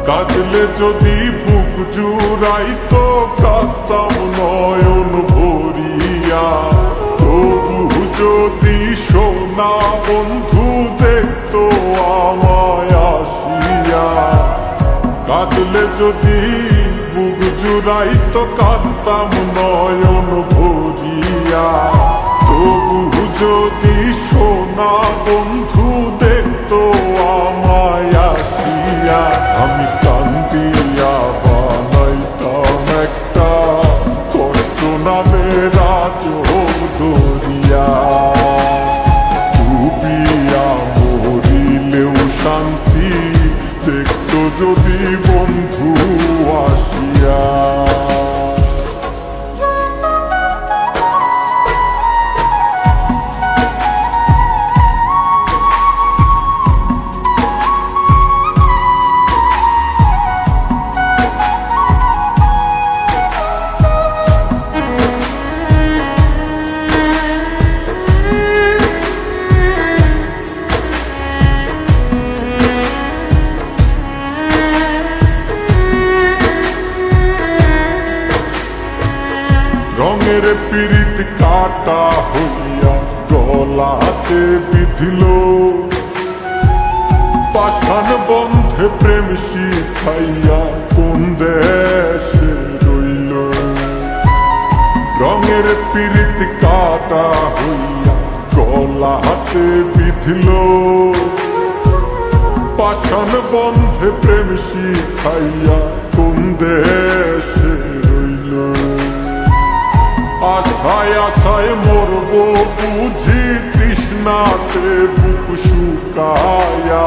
কাঁদলে যদি বুক জুড়াইতো কাঁদতাম নয়ন ভরিয়া, তবু যদি সোনা বন্ধু দেখতো আমায় আসিয়া। কাঁদলে যদি বুক জুড়াইতো কাঁদতাম নয়ন ভরিয়া, তবু যদি সোনা বন্ধু দেখতো আমায় আসিয়া। আমি কান্দিয়া বানাইতাম একটা কষ্ট নামের চোখ ধরিয়া, ডুবিয়া মরিলেও শান্তি দেখতো যদি বন্ধু আসিয়া। রঙের পিরিত কাটা হইয়া গলাতে বিধিল, পাষাণ বন্ধে প্রেম শিখাইয়া কোন দেশে রইল। রঙের পিরিত কাটা হইয়া গলাতে বিধিল, পাষাণ বন্ধে প্রেম শিখাইয়া কোন দেশে রইল। আশায় আশায় মরব বুঝি তৃষ্ণাতে বুক শুকায়া,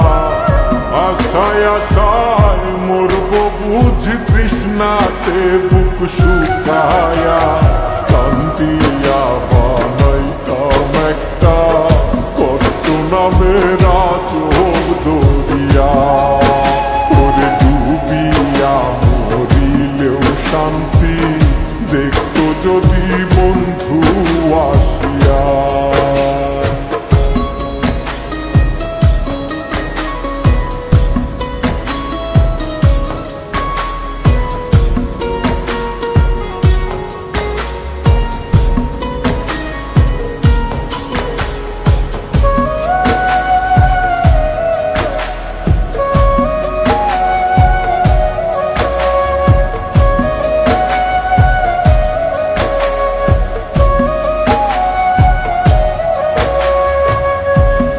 আশায় আশায় মরব বুঝি তৃষ্ণাতে বুক শুকায়া। কান্দিয়া বানাইতাম একটা কষ্ট নামের চোখ ধরিয়া, ওরে ডুবিয়া মরিলেও শান্তি দেখতো যদি বন্ধু আসিয়া।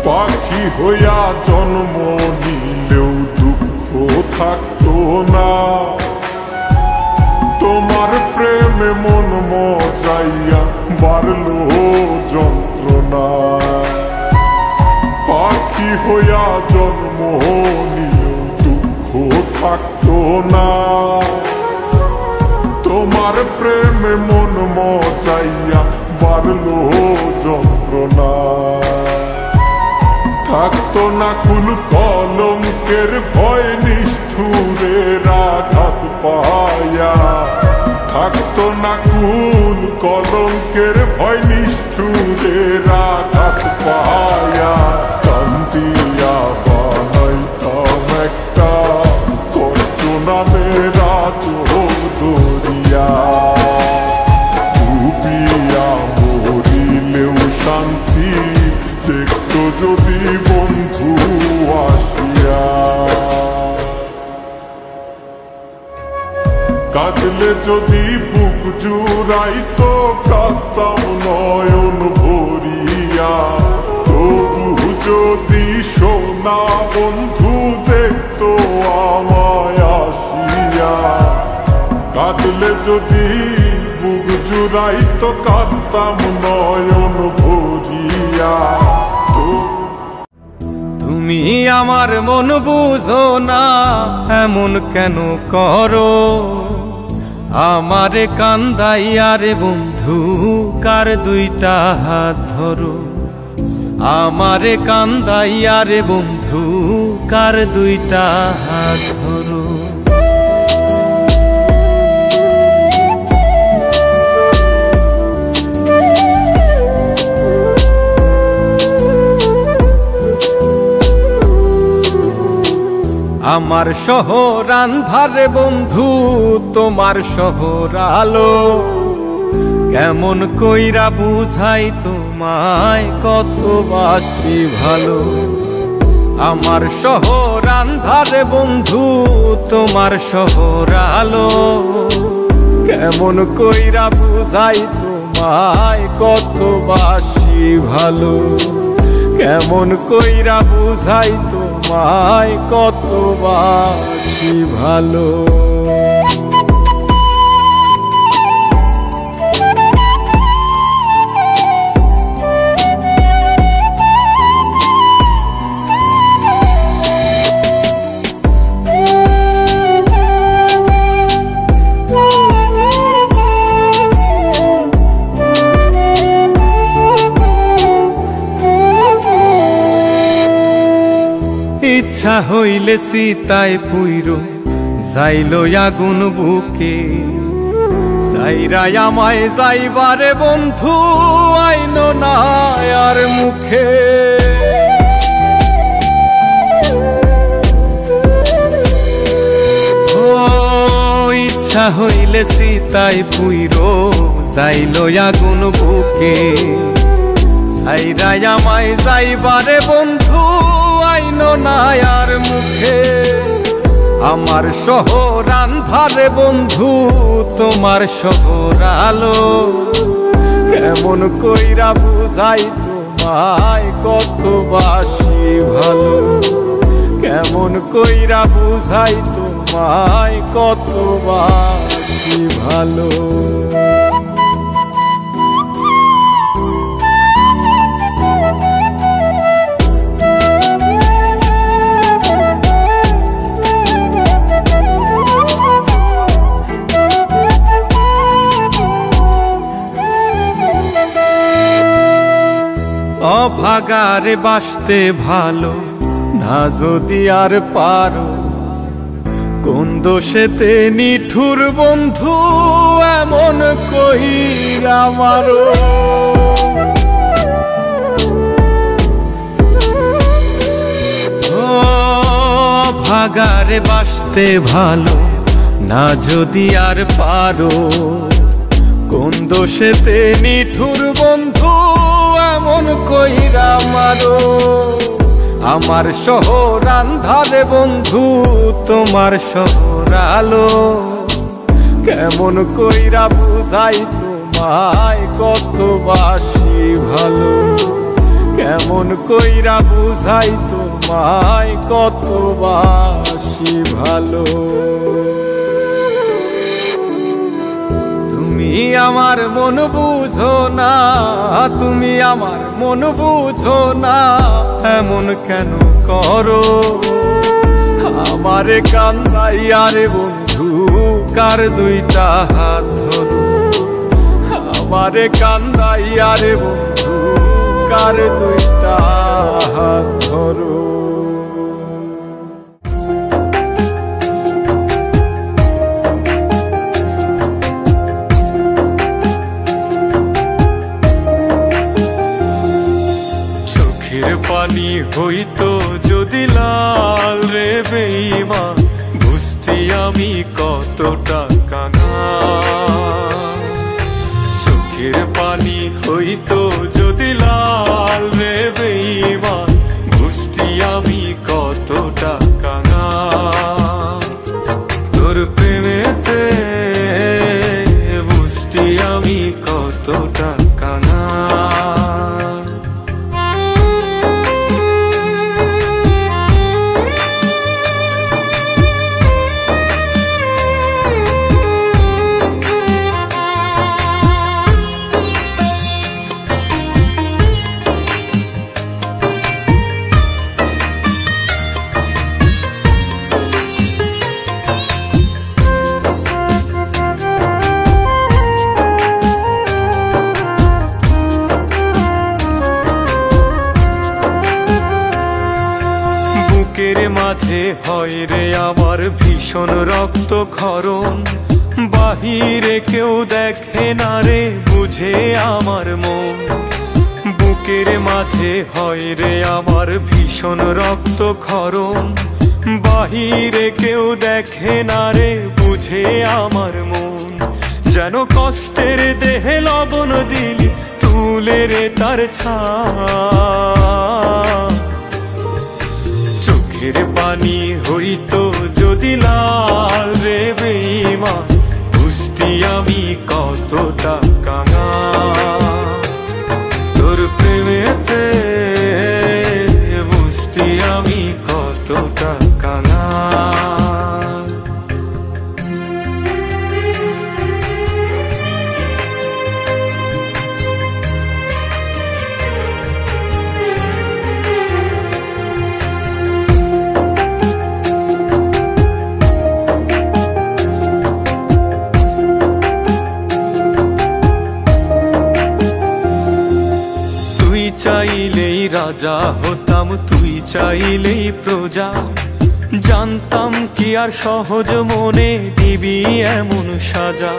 পাখি হইয়া জন্ম নিলেও দুঃখ থাকতো না, তোমার প্রেমে মন মজাইয়া বাড়লো যন্ত্রণা। পাখি হইয়া জন্ম নিলেও দুঃখ থাকতো না, তোমার প্রেমে মন মজাইয়া বাড়লো যন্ত্রণা। থাকতো না কুল কলঙ্কের ভয় নিষ্ঠুরের আঘাত পায়া, থাকতো না কুল কলঙ্কের ভয় নিষ্ঠুরের আঘাত পায়া। কান্দিয়া বানাইতাম একটা কষ্ট নামের চোখ ধরিয়া, ডুবিয়া মরিলেও শান্তি দেখতো যদি বন্ধু আসিয়া। কাঁদলে যদি বুক জুড়াইতো কাঁদতাম নয়ন ভরিয়া, তবু যদি সোনা বন্ধু দেখতো আমায় আসিয়া। কাঁদলে যদি বুক জুড়াইতো কাঁদতাম নয়ন ভরিয়া। তুমি আমার মন বুঝো না, এমন কেন করো? আমারে কান্দাইয়া রে বন্ধু কার দুইটা হাত ধরো, আমারে কান্দাইয়া রে বন্ধু কার দুইটা হাত ধরো। আমার শহর আন্ধারে বন্ধু তোমার শহর আলো, কেমন কইরা বুঝাই তোমায় কত বাসি ভালো। আমার শহর আন্ধারে বন্ধু তোমার শহর আলো, কেমন কইরা বুঝাই তোমায় কত বাসি ভালো। কেমন কইরা বুঝাই তোমায় কত বাসি ভালো। ইচ্ছা হইলে সীতায় পুইরো যাইল আগুন বুকে, সাইরাই আমায় যাইবারে বন্ধু আইন না আর মুখে। ও ইচ্ছা হইলে সীতায় পুইরো যাইল আগুন বুকে, সাইরাই আমায় যাইবারে বন্ধু আইন না আর মুখে। আমার শহর আন্ধারে বন্ধু তোমার শহর আলো, কেমন কইরা বুঝাই তোমায় কত বাসি ভালো। কেমন কইরা বুঝাই তোমায় কত বাসি ভালো। অভাগারে বাসতে ভালো না যদি আর পারো, কোন দোষেতে নিঠুর বন্ধু এমন কইরা মারো। অভাগারে বাসতে ভালো না যদি আর পারো, কোন দোষেতে নিঠুর বন্ধু এমন কইরা মারো। আমার শহর আন্ধারে বন্ধু তোমার শহর আলো, কেমন কইরা বুঝাই তোমায় কত বাসি ভালো। কেমন কইরা বুঝাই তোমায় কত বাসি ভালো। তুমি আমার মন বুঝো না, তুমি আমার মন বুঝো না, এমন কেন করো। আমারে কান্দাইয়া রে বন্ধু কার দুইটা হাত ধরো। আমারে কান্দাইয়া রে বন্ধু কার দুইটা হাত ধরো। পানি হইতো যদি লাল রে বেঈমান, বুঝতি আমি কতটা কাঙাল। চোখের পানি হইতো যদি লাল রে বেঈমান, বুঝতি আমি কতটা কাঙাল। তোর প্রেমেতে বুঝতি আমি কতটা কাঙাল। মাঝে হয় রে আমার ভীষণ রক্তক্ষরণ, বাহিরে কেউ দেখে না রে বুঝে আমার মন। বুকের মাঝে হয় রে আমার ভীষণ রক্তক্ষরণ, বাহিরে কেউ দেখে না রে, বুঝে আমার মন। যেন কষ্টের দেহে লবণ দিলি, তুলে রে তার ছাপ। চোখের পানি হইতো যদি লাল রে বেঈমান, বুঝতি আমি কতটা কাঙাল। তোর প্রেমেতে বুঝতি আমি কতটা কাঙাল। চাইলেই রাজা হতাম, তুই চাইলেই প্রজা। জানতাম কি আর সহজ মনে দিবি এমন সাজা।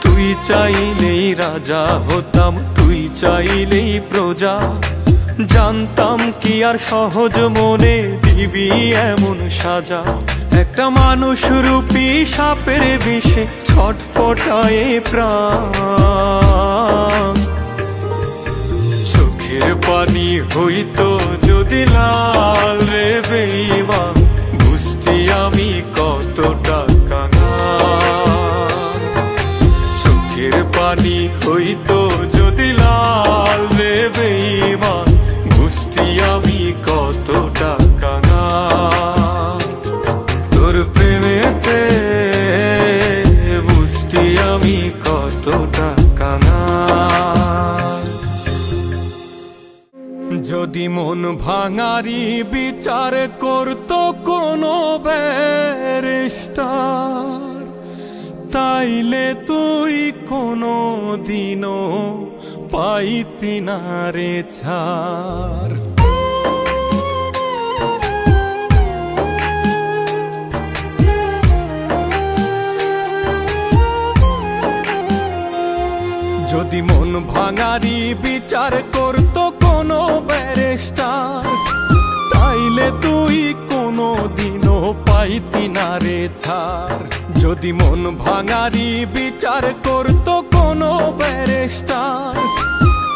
তুই চাইলেই রাজা হতাম, তুই চাইলেই প্রজা। জানতাম কি আর সহজ মনে দিবি এমন সাজা। একটা মানুষ রূপী সাপের বিষে ছটফটায়ে প্রাণ। চোখের পানি হইতো যদি লাল রে বেঈমান, বুঝতি আমি কতটা কাঙাল। চোখের পানি হইতো যদি লাল রে বেঈমান, বুঝতি আমি কতটা কাঙাল। তোর প্রেমেতে বুঝতি আমি কতটা কাঙাল। যদি মন ভাঙারি বিচার করতো কোনো ব্যারিস্টার, তাইলে তুই কোনো দিনও পাইতি না রে ছাড়। যদি মন ভাঙারি বিচার করতো কোনো ব্যারিস্টার, তাইলে তুই কোনো দিনও পাইতি না রে ছাড়। যদি মন ভাঙারি বিচার করতো কোনো ব্যারিস্টার,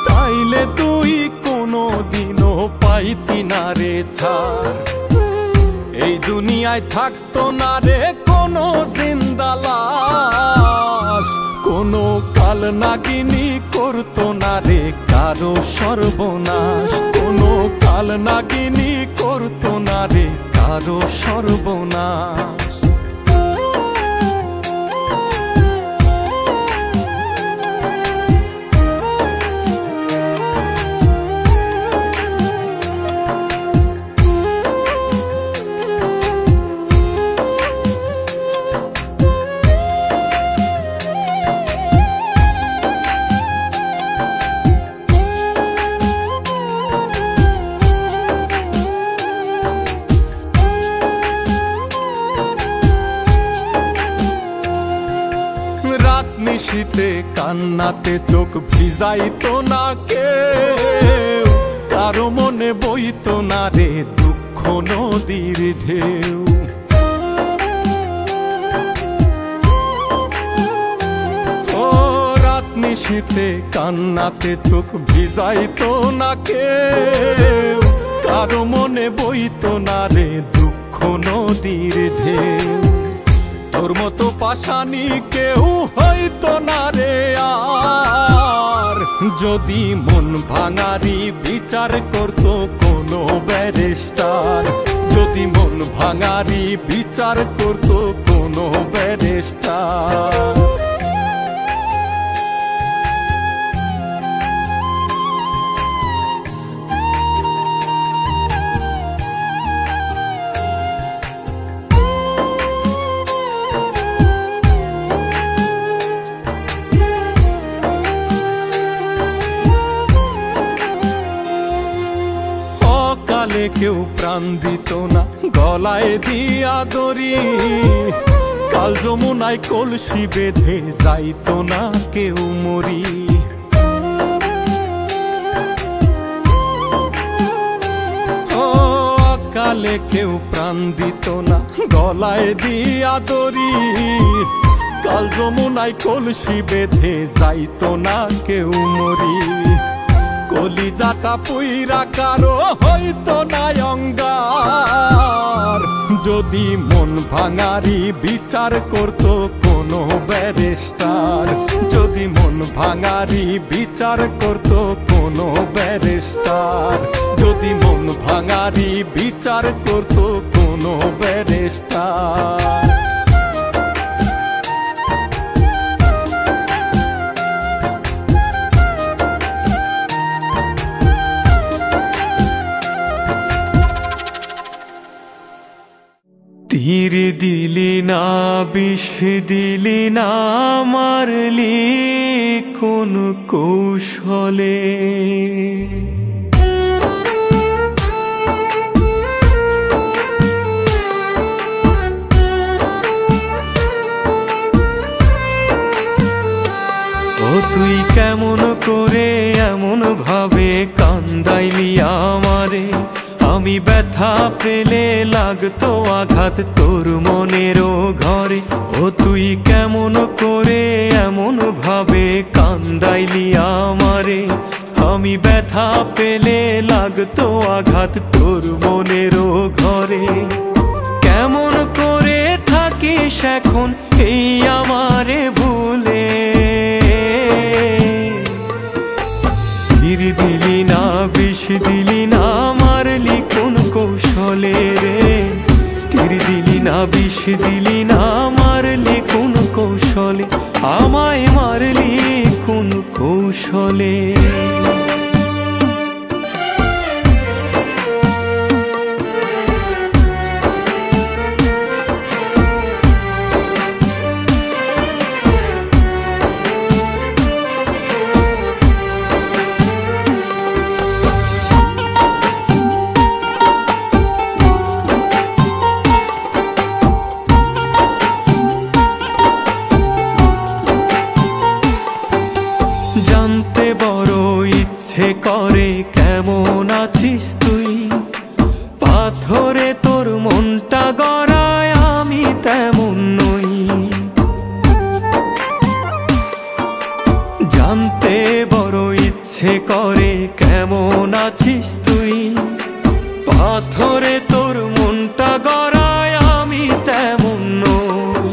তাইলে তুই কোনো দিনও পাইতি না রে ছাড়। এই দুনিয়ায় থাকতো না রে কোনো জিন্দা লাশ, কোনো কাল নাগিনী করতো না রে কারো সর্বনাশ। কোনো কাল নাগিনী করতো না রে কারো সর্বনাশ। শীতে কান্নাতে চোখ ভিজাইতো না কেউ, কারো মনে বইতো না রে দুঃখ নদীর ঢেউ। ও রাত নিশীতে কান্নাতে চোখ ভিজাইতো না কেউ, কারো মনে বইতো না রে দুঃখ নদীর ঢেউ। তোর মতো পাশানি কেউ হইতো না রে আর, যদি মন ভাঙারি বিচার করতো কোনো ব্যারিস্টার। যদি মন ভাঙারি বিচার করতো কোনো ব্যারিস্টার। কেউ প্রাণ দিত না গলায় দিয়া দড়ি, কাল যমুনায় কলসি বেঁধে যাইতো না কেউ মরি। কালে কেউ প্রাণ দিত না, গলায় দিয়া দড়ি। কাল যমুনায় কলসি বেঁধে যাইতো না কেউ মরি। কলিজাটা পুইরা কারো হইতো না অঙ্গার, যদি মন ভাঙারি বিচার করত কোনো ব্যারিস্টার। যদি মন ভাঙারি বিচার করত কোনো ব্যারিস্টার। যদি মন ভাঙারি বিচার করত কোনো ব্যারিস্টার। তীর দিলি না, বিষ দিলি না, মারলি কোন কৌশলে। ও তুই কেমন করে এমন ভাবে কান্দাইলি আমারে। আমি ব্যথা পেলে লাগতো আঘাত তোর মনেরও ঘরে। ও তুই কেমন করে এমন ভাবে কান্দাইলি আমারে। আমি ব্যথা পেলে লাগতো আঘাত তোর মনেরও ঘরে। কেমন করে থাকিস এখন এই আমারে ভুলে। তীর দিলি না, বিষ দিলি না, মারলি কোন কৌশলে রে। তীর দিলি না, বিষ দিলি না, মারলি কোন কৌশলে। আমায় মারলি কোন কৌশলে। জানতে বড় ইচ্ছে করে কেমন আছিস তুই। পাথরে তোর মনটা গড়ায়, আমি তেমন নই। জানতে বড় ইচ্ছে করে কেমন আছিস তুই। পাথরে তোর মনটা গড়ায়, আমি তেমন নই।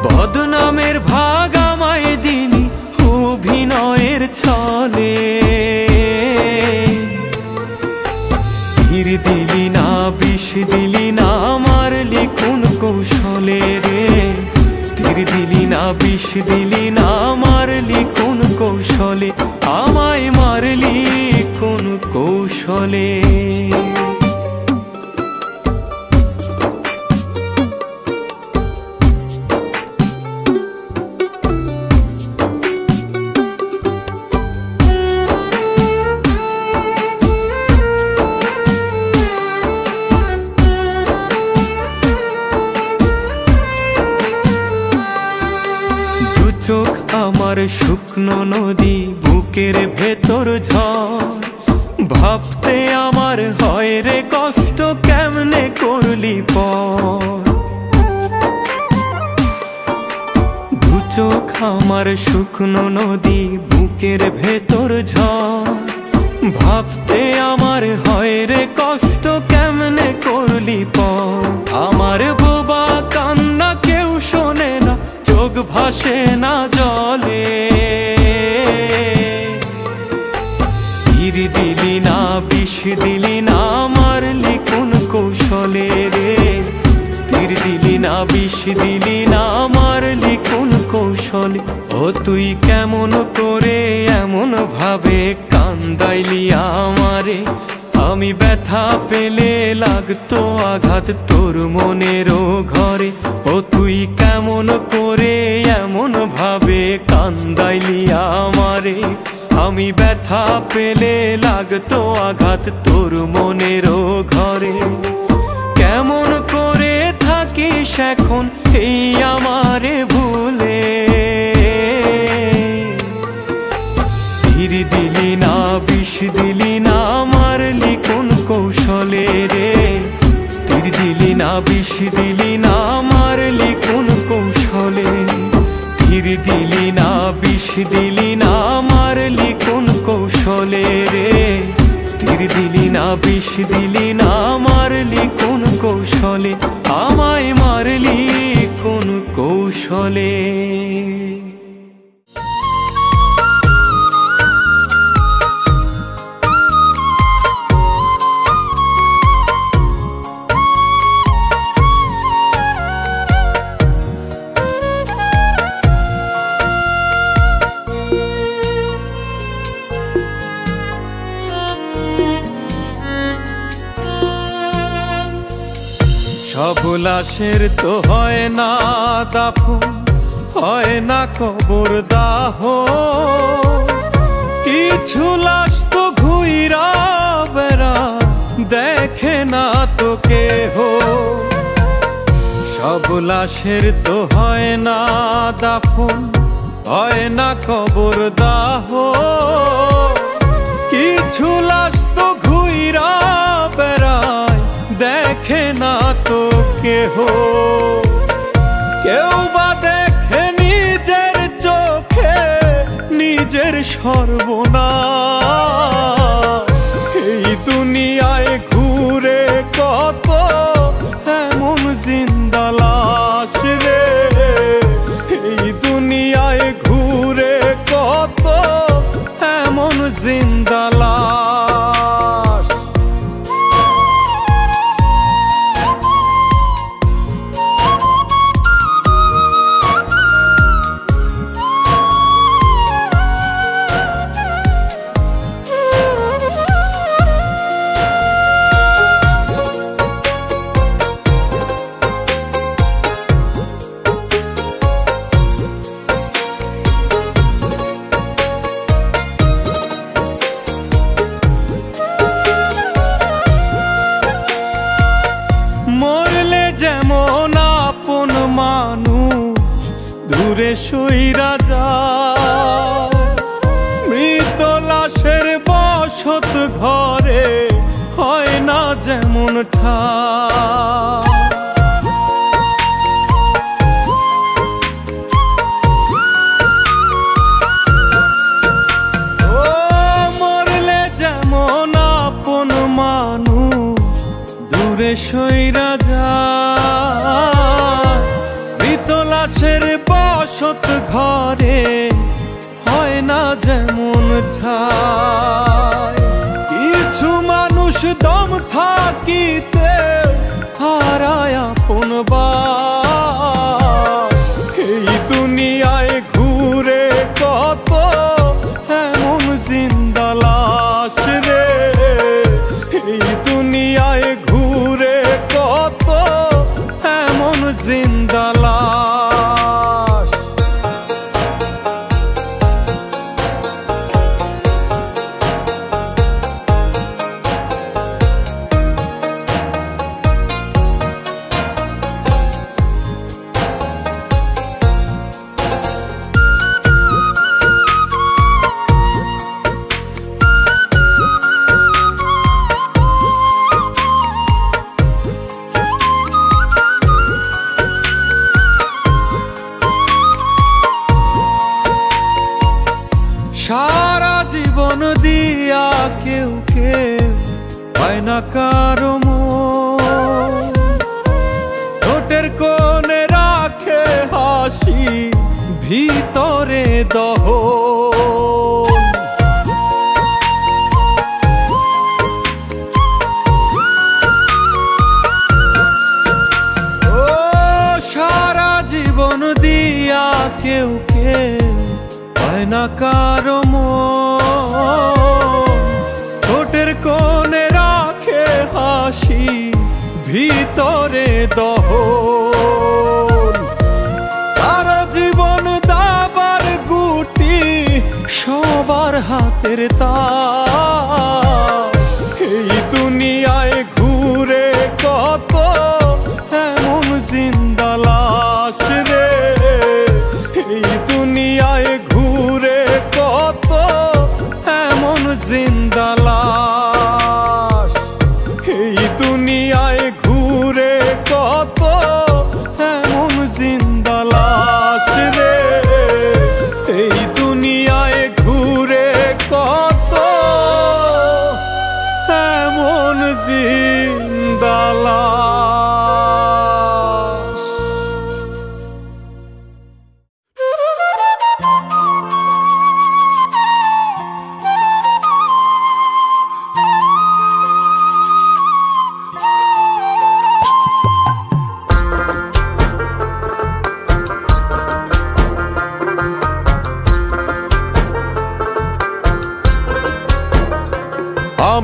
বদনামের ভাগ আমায় দিলি অভিনয়ের ছলে। তীর দিলি না, বিষ দিলি না, মারলি কোন কৌশলে রে। তীর দিলি না, বিষ দিলি না, মারলি কোন কৌশলে। আমায় মারলি কোন কৌশলে। চোখ আমার শুকনো নদী, বুকের ভেতর ঝড়। ভাবতে আমার হয় রে কষ্ট, কেমনে করলি পর। দু চোখ আমার শুকনো নদী, বুকের ভেতর ঝড়। ভাবতে আমার হয় রে কষ্ট, কেমনে করলি পর। আমার বোবা কান্না কেউ শোনে না, চোখ ভাসে না জলে। তীর দিলি না, বিষ দিলি না, মারলি কোন কৌশলে রে। তীর দিলি না, বিষ দিলি না, মারলি কোন কৌশলে। ও তুই কেমন করে এমন ভাবে কান্দাইলি আমারে। আমি ব্যথা পেলে লাগতো আঘাত তোর মনেরও ঘরে। ও তুই কেমন করে এমন ভাবে কান্দাইলি আমারে। আমি ব্যথা পেলে লাগতো আঘাত তোর মনেরও ঘরে। কেমন করে থাকিস এখন এই আমারে ভুলে। তীর দিলি না, বিষ দিলি না, মারলি কোন কৌশলে রে। না বিষ দিলি না মারলি কোন কৌশলে, তীর দিলি না বিষ দিলি না মারলি কোন কৌশলে রে, তীর দিলি না বিষ দিলি না মারলি কোন কৌশলে, আমায় মারলি কোন কৌশলে। সব লাশের তো হয় না দাফন, হয় না কবর দাহ, কিছু লাশ তো ঘুইরা বেড়া দেখে না তো কেহ। সব লাশের তো হয় না দাফন, হয় না কবর দাহ, কিছু লাশ তো ঘুইরা বেড়ায় দেখে না তো কেহ। কেউ বা দেখে নিজের চোখে নিজের সর্বনাশ, এই দুনিয়ায় ঘুরে কত এমন জিন্দা লাশ রে, এই দুনিয়ায় ঘুরে কত এমন জিন্দা লাশ। মরলে যেমন আপন মানুষ দূরে সইরা যায়, মৃত লাশের বসত ঘরে হয় না যেমন ঠাই। ও মরলে যেমন আপন মানুষ দূরে সইরা যায়, মৃত লাশের বসত ঘরে হয় না যেমন ঠাই। কিছু মানুষ দম থাকিতে হারায় আপন বাস, এই দুনিয়ায় ঘুরে কত এমন জিন্দা লাশ রে, এই দুনিয়ায় ঘুরে কত এমন জিন্দা লাশ। সারা জীবন দিয়া কেউ কেউ পায় না কারো মন, ঠোঁটের কোণে রাখে হাসি ভিতরে দহন। ও সারা জীবন দিয়া কেউ কেউ পায় না কারো মন, ঠোঁটের কোণে রাখে হাসি ভিতরে দহন। সারা জীবন দাবার গুটি সবার হাতের তাস, এই দুনিয়ায় ঘুরে কত এমন জিন্দা লাশ রে, এই দুনিয়ায় ঘুরে কত এমন জিন্দা লাশ, এই দুনিয়ায় ঘুরে কত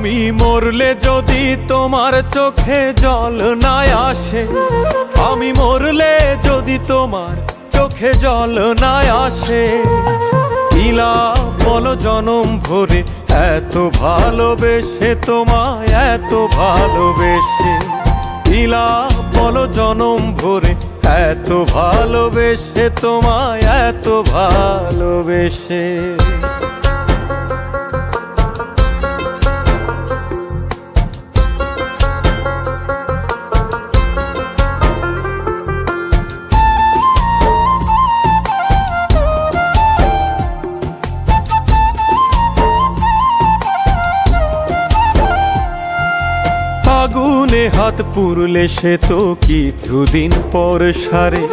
আমি মরলে যদি তোমার চোখে জল না আসে, আমি মরলে যদি তোমার চোখে জল না আসে, ইলা বলো জনম ভরে এত ভালোবেসে তোমায়, এত ভালোবেসে, ইলা বলো জনম ভরে এত ভালোবেসে তোমায়, এত ভালোবেসে। আগুনে হাত পুরলে সে তো কিছুদিন পর সারে,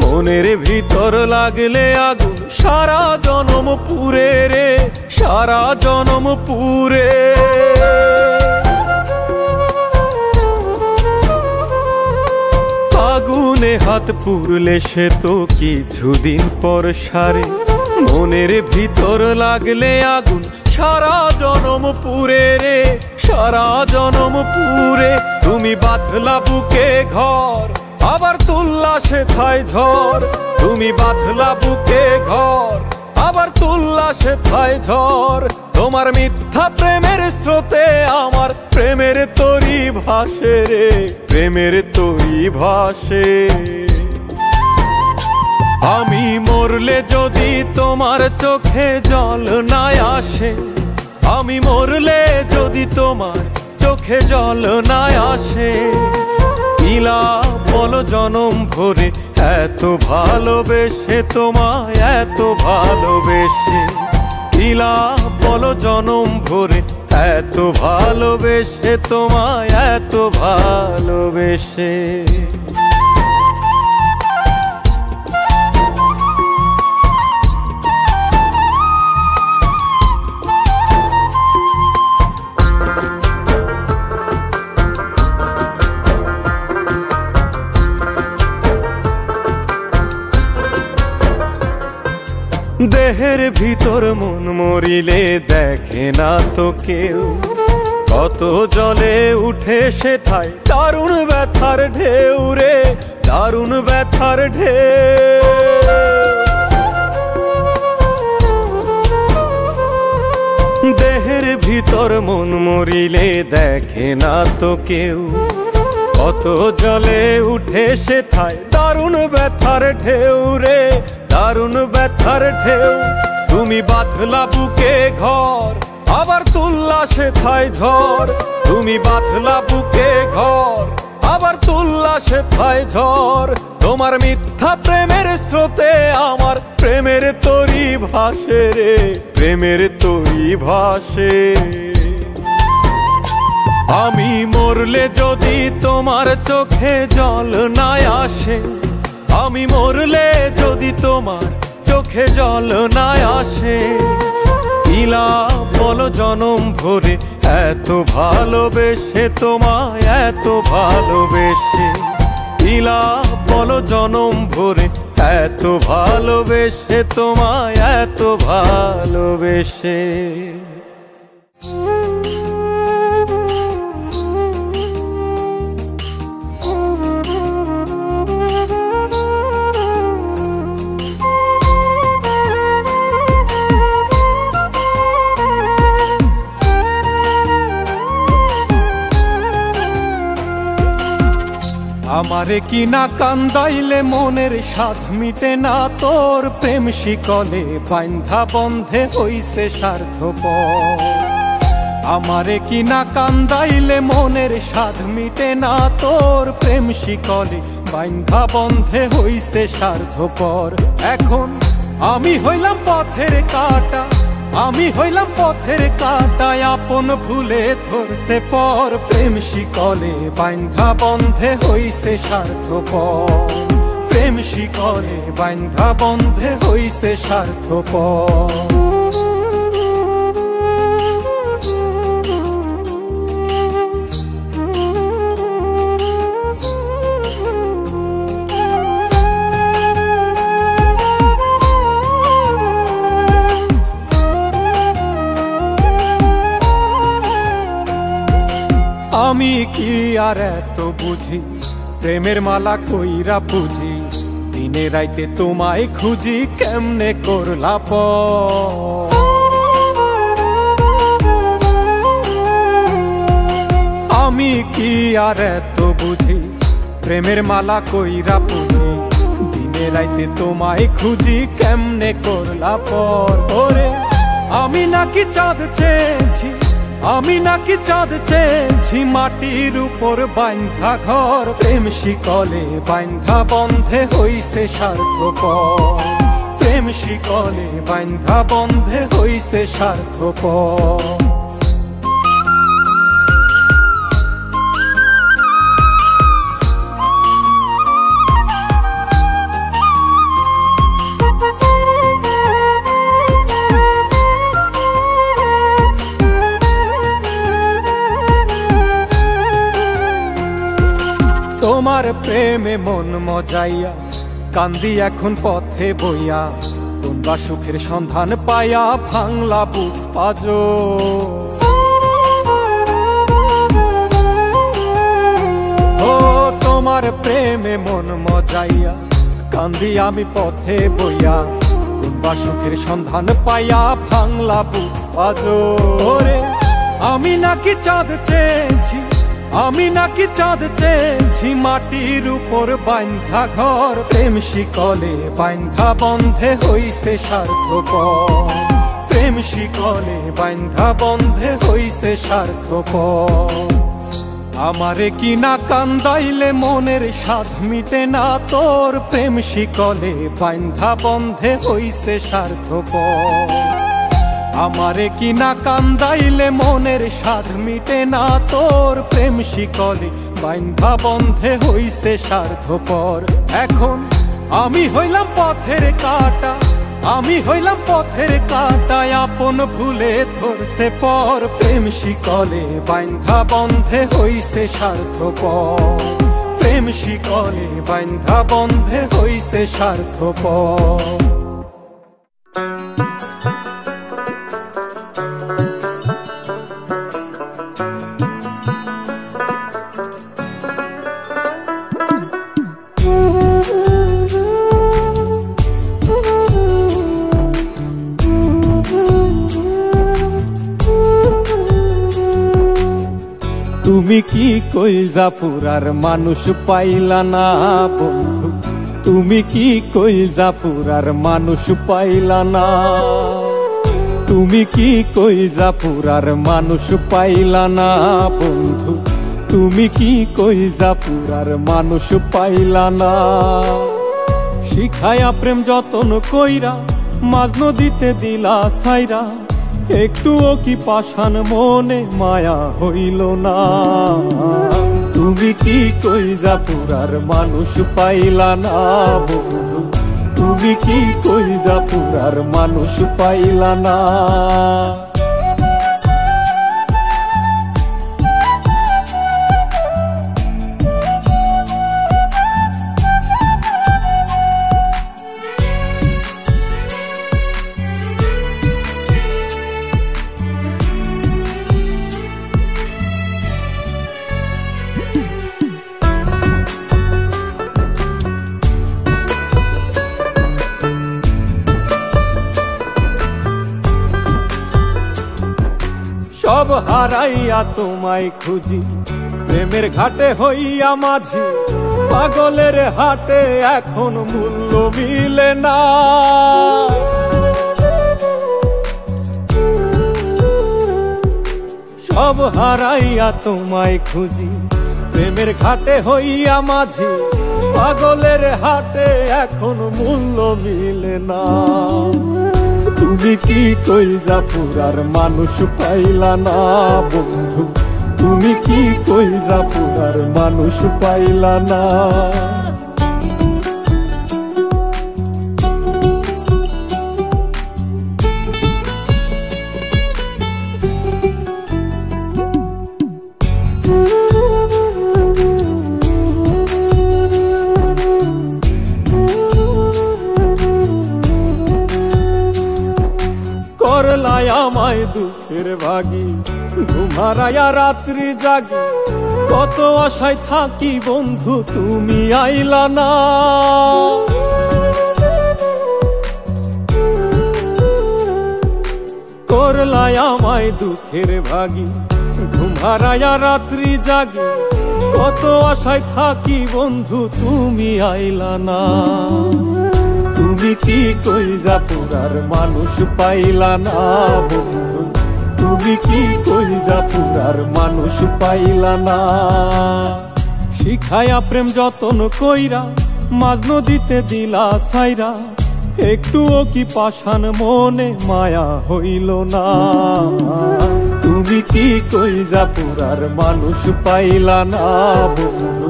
মনের ভিতর লাগলে আগুন সারা জনম পুরে রে, সারা জনম পুরে। আগুনে হাত পুরলে সে তো কিছুদিন পর সারে, মনের ভিতর লাগলে আগুন সারা জনম পুরে রে, সারা জনম পুরে। তুমি বাঁধলা বুকে ঘর, আবার তুললা সেথায় ঝড়, তুমি বাঁধলা বুকে ঘর, আবার তুললা সেথায় ঝড়। তোমার মিথ্যা প্রেমের স্রোতে আমার প্রেমের তরি ভাসে রে, প্রেমের তরি ভাসে। আমি মরলে যদি তোমার চোখে জল না আসে, আমি মরলে যদি তোমার চোখে জল না আসে, ইলা বলো জনম ভরে এত ভালোবেসে তোমায়, এত ভালোবেসে, ইলা বলো জনম ভরে এত ভালোবেসে তোমায়, এত ভালোবেসে। দেহের ভিতর মন মরিলে দেখে না তো কেউ, কত জলে উঠে সেথায় দারুণ ব্যথার ঢেউ রে, দারুণ ব্যথার ঢেউ। দেহের ভিতর মন মরিলে দেখে না তো কেউ, কত জলে উঠে সেথায় দারুণ ব্যথার ঢেউ রে, দারুণ ব্যথার ঢেউ। তুমি বাঁধলা বুকে ঘর, আবার তুললা সেথায় ঝড়, তুমি বাঁধলা বুকে ঘর, আবার তুললা সেথায় ঝড়। তোমার মিথ্যা প্রেমের স্রোতে আমার প্রেমের তরি ভাসে রে, প্রেমের তরি ভাসে। আমি মরলে যদি তোমার চোখে জল না আসে, আমি মরলে যদি তোমার চোখে জল না আসে, ইলা বলো জনম ভরে এত ভালোবেসে তোমায়, এত ভালোবেসে, ইলা বলো জনম ভরে এত ভালোবেসে তোমায়, এত ভালোবেসে। আমারে কি না কান্দাইলে মনের সাধ মিটে না, তোর প্রেম শিকলে বান্ধা বন্ধে হইছে স্বার্থপর। আমারে কি না কান্দাইলে মনের সাধ মিটে না, তোর প্রেম শিকলে বান্ধা বন্ধে হইছে স্বার্থপর। এখন আমি হইলাম পথের কাঁটা, আমি হইলাম পথের কাঁটায়, আপন ভুলে ধরছে পর। প্রেম শিকলে বান্ধা বন্ধে হইছে স্বার্থপর, প্রেম শিকলে বান্ধা বন্ধে হইছে স্বার্থপর। আমি কি আর এত বুঝি, প্রেমের মালা কইরা পুজি, দিনে রাইতে তোমায় খুঁজি, কেমনে করলা পর। আমি কি আর এত বুঝি, প্রেমের মালা কইরা পুজি, দিনে রাইতে তোমায় খুঁজি, কেমনে করলা পর। ওরে আমি নাকি চাঁদ চেয়েছি, আমি নাকি চাঁদ চেয়েছি, মাটির উপর বাইন্ধা ঘর, প্রেম শিকলে বাইন্ধা বন্ধে হইছে স্বার্থপর, প্রেম শিকলে বাইন্ধা বন্ধে হইছে স্বার্থপর। তোমার প্রেমে মন মজাইয়া কান্দি এখন পথে বইয়া, কোনবা সুখের সন্ধান পাইয়া ভাঙলা বুক পাজো। ও তোমার প্রেমে মন মজাইয়া কান্দি আমি পথে বইয়া, কোনবা সুখের সন্ধান পাইয়া ভাঙলা বুক পাজো। ওরে আমি নাকি চাঁদ চেয়েছি, আমি নাকি চাঁদ চেয়েছি, মাটির উপর বাইন্ধা ঘর, প্রেম শিকলে বাইন্ধা বন্ধে হইছে স্বার্থপর, প্রেম শিকলে বাইন্ধা বন্ধে হইছে স্বার্থপর। আমারে কি না কান্দাইলে মনের স্বাদ মিটে না তোর, প্রেম শিকলে বাইন্ধা বন্ধে হইছে স্বার্থপর। আমারে কি না কান্দাইলে মনের স্বাদ মিটে না তোর, প্রেম শিকলে বাইন্ধা বন্ধে হইছে স্বার্থপর। এখন আমি হইলাম পথের কাঁটা, আমি হইলাম পথের কাঁটা, আপন ভুলে ধরছে পর, প্রেম শিকলে বাইন্ধা বন্ধে হইছে স্বার্থপর, প্রেম শিকলে বাইন্ধা বন্ধে হইছে স্বার্থপর। তুমি কি কইলজা পুরার মানুষ পাইলা না বন্ধু, তুমি কি কইলজা পুরার মানুষ পাইলা না, তুমি কি কইলজা পুরার মানুষ পাইলা না বন্ধু, তুমি কি কইলজা পুরার মানুষ পাইলা না। শিখায়া প্রেম যতন কইরা মাঝ নদীতে দিলা ছাইরা, একটুও কি পাষাণ মনে মায়া হইল না। তুমি কি কইলজা পুরার মানুষ পাইলা না বন্ধু, তুমি কি কইলজা পুরার মানুষ পাইলা না। সব হারাইয়া তোমায় খুঁজি, প্রেমের ঘাটে হইয়া মাঝি, পাগলের হাটে এখন মূল্য মিলে না। সব হারাইয়া তোমায় খুঁজি, প্রেমের ঘাটে হইয়া মাঝি, পাগলের হাটে এখন মূল্য মিলে না। তুমি কি কইলজা পুরার মানুষ পাইলা না বন্ধু, তুমি কি কইলজা পুরার মানুষ পাইলা না। করলাই আমায় দুঃখের ভাগি, ঘুমারায়া রাত্রি জাগি, কত আশায় থাকি বন্ধু তুমি আইলা না। করলাই আমায় দুঃখের ভাগী, ঘুম হারায়া রাত্রি জাগি। কত আশায় থাকি বন্ধু তুমি আইলা না। তুমি কি কইরা পুরার মানুষ পাইলা না বন্ধু, তুমি কি কইরা পুরার মানুষ পাইলা না। শিখায়া প্রেম যতন কইরা মাঝ নদীতে দিলা ছাইরা, একটুও কি পাষাণ মনে মায়া হইল না। তুমি কি কইরা পুরার মানুষ পাইলা না বন্ধু,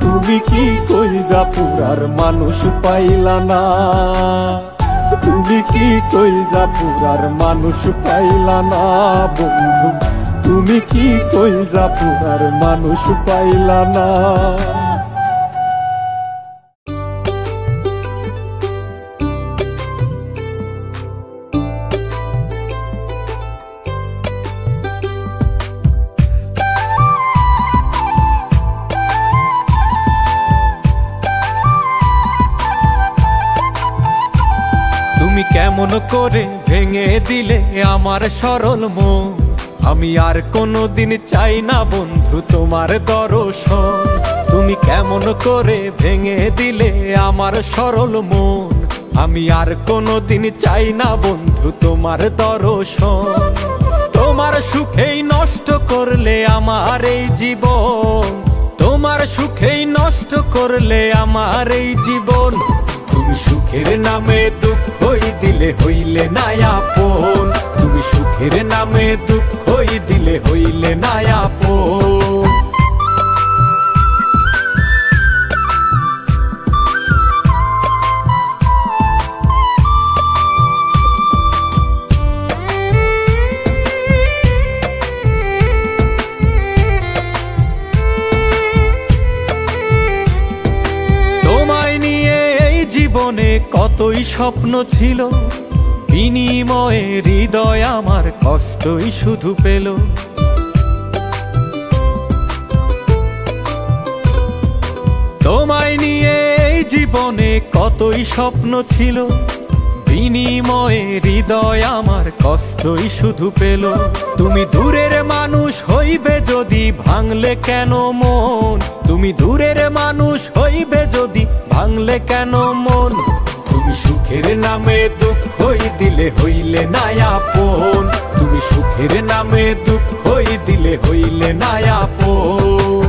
তুমি কি কইরা পুরার মানুষ পাইলা না। তুমি কি কইরা পুরার মানুষ পাইলা না বন্ধু, তুমি কি কইরা পুরার মানুষ পাইলা না। তুমি কেমন করে ভেঙে দিলে আমার সরল মন, আমি আর কোনোদিন চাই না বন্ধু তোমার দর্শন। তুমি কেমন করে ভেঙে দিলে আমার সরল মন, আমি আর কোনোদিন চাই না বন্ধু তোমার দর্শন। তোমার সুখেই নষ্ট করলে আমার এই জীবন, তোমার সুখেই নষ্ট করলে আমার এই জীবন। তুমি সুখের নামে দুঃখই দিলে হইলে না আপন, তুমি সুখের নামে দুঃখই দিলে হইলে না আপন। তোমায় নিয়ে এই জীবনে কতই স্বপ্ন ছিল, বিনিময়ে হৃদয় আমার কষ্টই শুধু পেল। তোমায় নিয়ে এই জীবনে কতই স্বপ্ন ছিল, বিনিময়ে হৃদয় আমার কষ্টই শুধু পেল। তুমি দূরের মানুষ হইবে যদি ভাঙলে কেন মন, তুমি দূরের মানুষ হইবে যদি ভাঙলে কেন মন। তুমি সুখের নামে দুঃখই দিলে হইলে না আপন, তুমি সুখের নামে দুঃখই দিলে হইলে না আপন।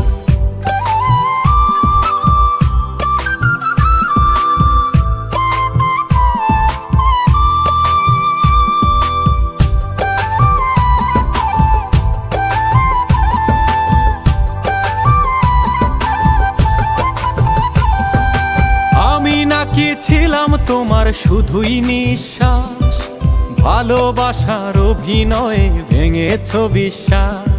আমি নাকি ছিলাম তোমার শুধুই নিঃশ্বাস, ভালোবাসার অভিনয়ে ভেঙেছ বিশ্বাস।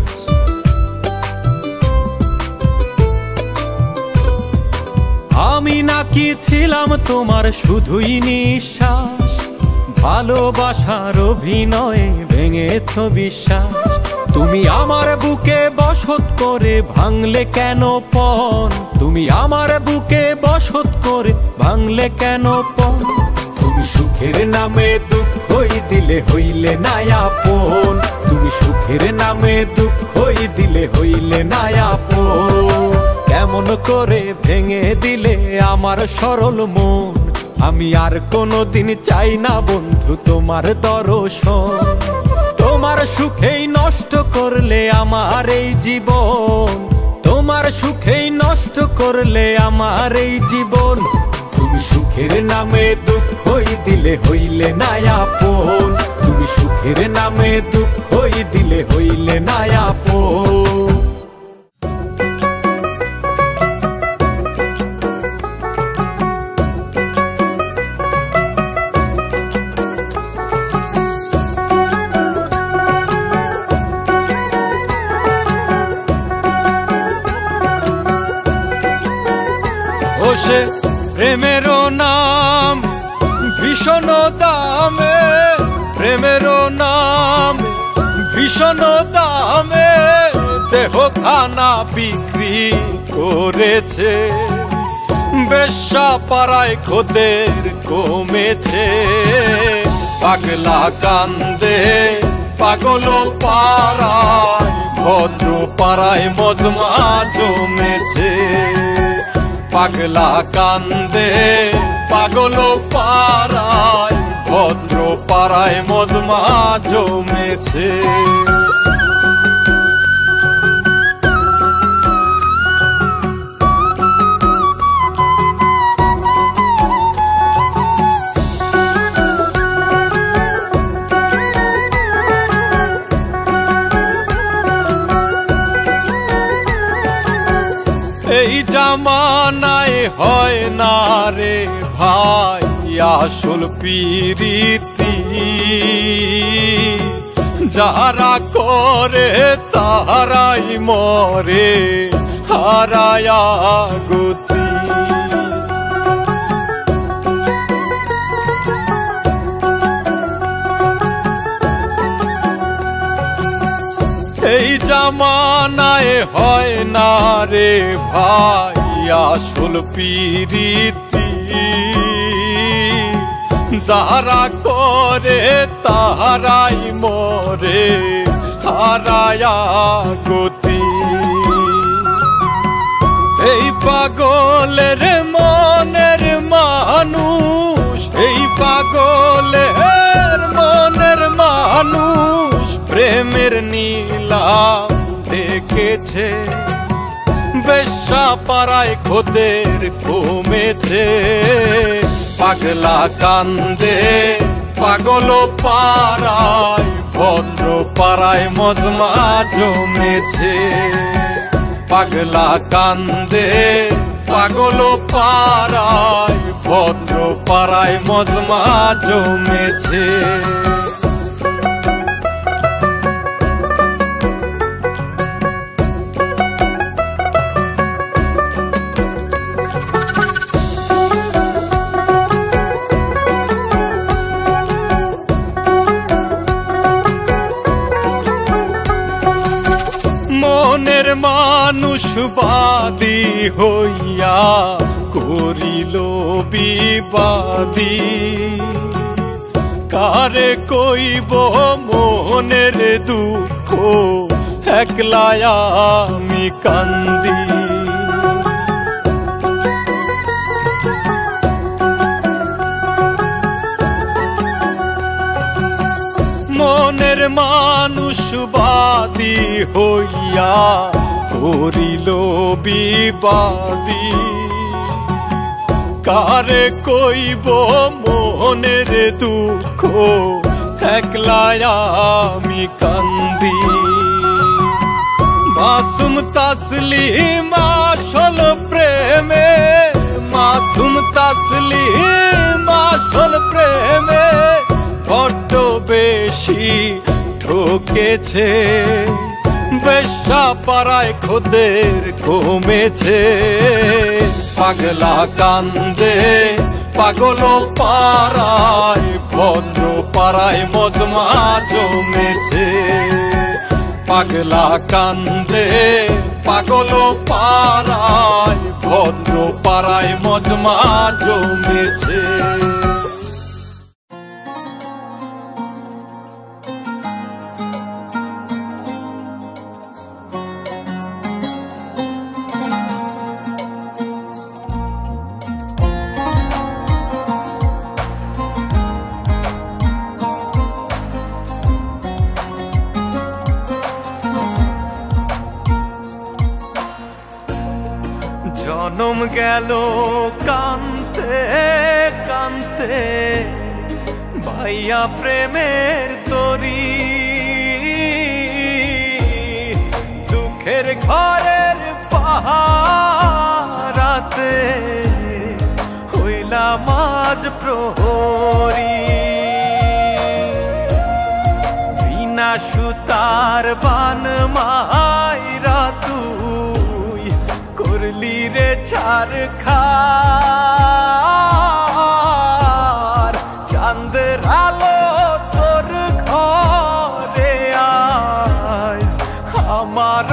আমি নাকি ছিলাম তোমার শুধুই নিঃশ্বাস, ভালোবাসার অভিনয়ে ভেঙেছ বিশ্বাস। তুমি আমার বুকে বসত করে ভাঙলে কেন পণ, তুমি আমার বুকে বসত করে ভাঙলে কেন পণ। তুমি সুখের নামে দুঃখই দিলে হইলে না আপন, তুমি সুখের নামে দুঃখই দিলে হইলে না আপন। কেমন করে ভেঙে দিলে আমার সরল মন, আমি আর কোনোদিন চাই না বন্ধু তোমার দর্শন। তোমার সুখেই নষ্ট করলে আমার এই জীবন, তোমার সুখেই নষ্ট করলে আমার এই জীবন। তুমি সুখের নামে দুঃখই দিলে হইলে না আপন, তুমি সুখের নামে দুঃখই দিলে হইলে না আপন। সে প্রেমেরও নাম ভীষণ দামে, প্রেমেরও নাম ভীষণ দামে, দেহখানা বিক্রি করেছে, বেশ্যা পাড়ায় খোদের কমেছে। পাগলা কান্দে পাগল পাড়ায়, ভদ্র পাড়ায় মজমা জমেছে। পাগলা কান্দে পাগল পাড়ায়, ভদ্র পাড়ায় মজমা জমেছে। এই জামানায় হয় না রে ভাই আসল পিরিতি, যারা করে তারাই মরে হারায়া গতি। এই জামানায় হয় না রে ভাই আসল পিরিতি, যারা করে তারাই মরে হারায়া গতি। এই পাগলের মনের মানুষ, এই পাগলের মনের মানুষ প্রেমের নীলাম দেখেছে। বেশ্যা পাড়ায় খোদের কমেছে। পাগলা কান্দে পাগল পাড়ায়, ভদ্র পাড়ায় মজমা জমেছে। পাগলা কান্দে পাগল পাড়ায়, ভদ্র পাড়ায় মজমা জমেছে। মনের মানুষ বাদী হইয়া করিল বিবাদী, কারে কইব মনের দুঃখ একলাই আমি কান্দি। মনের মানুষ বাদী হইয়া করিল বিবাদী, কারে কইব মনের দুঃখ একলাই আমি কান্দি। মাসুম তাসলিম আসল প্রেমে, মাসুম তাসলিম আসল প্রেমে বড্ড বেশি ঠকেছে। বেশ্যা পাড়ায় খোদের কমেছে। পাগলা কান্দে পাগল পাড়ায়, ভদ্র পাড়ায় মজমা জমেছে। পাগলা কান্দে পাগল পাড়ায়, ভদ্র পাড়ায় মজমা জমেছে। জনম গেল কানতে কানতে, ভাইয়া প্রেমের তরি। দুঃখের ঘরের পাহারাতে হইলাম আজ প্রহরী। বিনা সুতার বান মাইরা তুই করলি রে ছারখার। চাঁদের আলো তোর ঘরে আজ আমার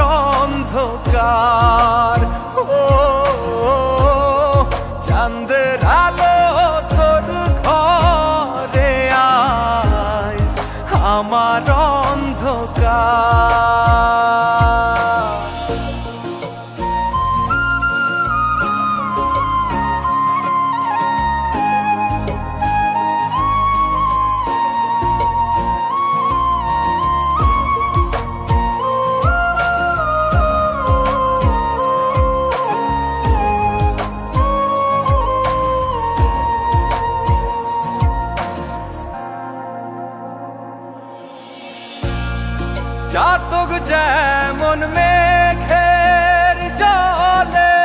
যেমন মেঘের জলে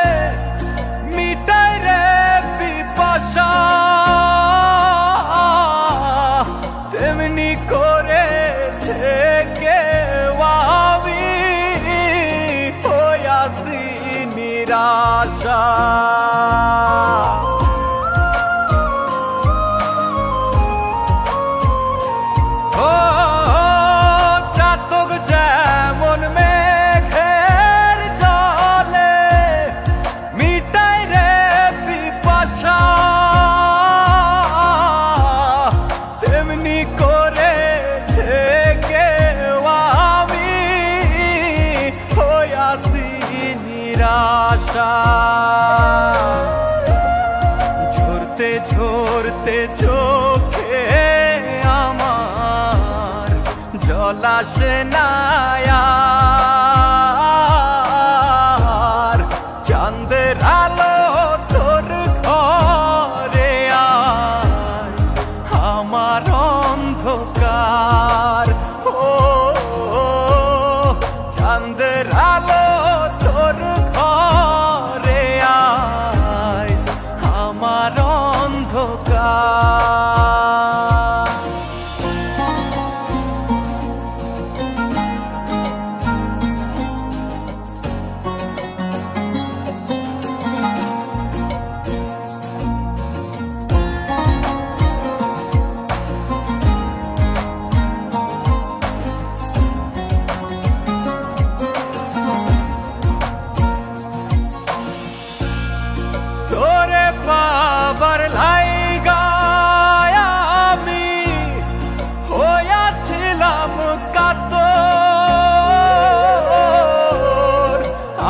মিটাই রে পিপাসা, তেমনি করে থেকে আমি হইয়াছি নিরাশা। ঝরতে ঝরতে চোখে আমার জল আসে না আর, চাঁদের আলো তোর ঘরে আজ আমার অন্ধকার। ও চাঁদের আলো তোর ঘরে আজ আমার অন্ধকার। তোরে পাবার লাইগায় আমি হইয়াছিলাম কাতর,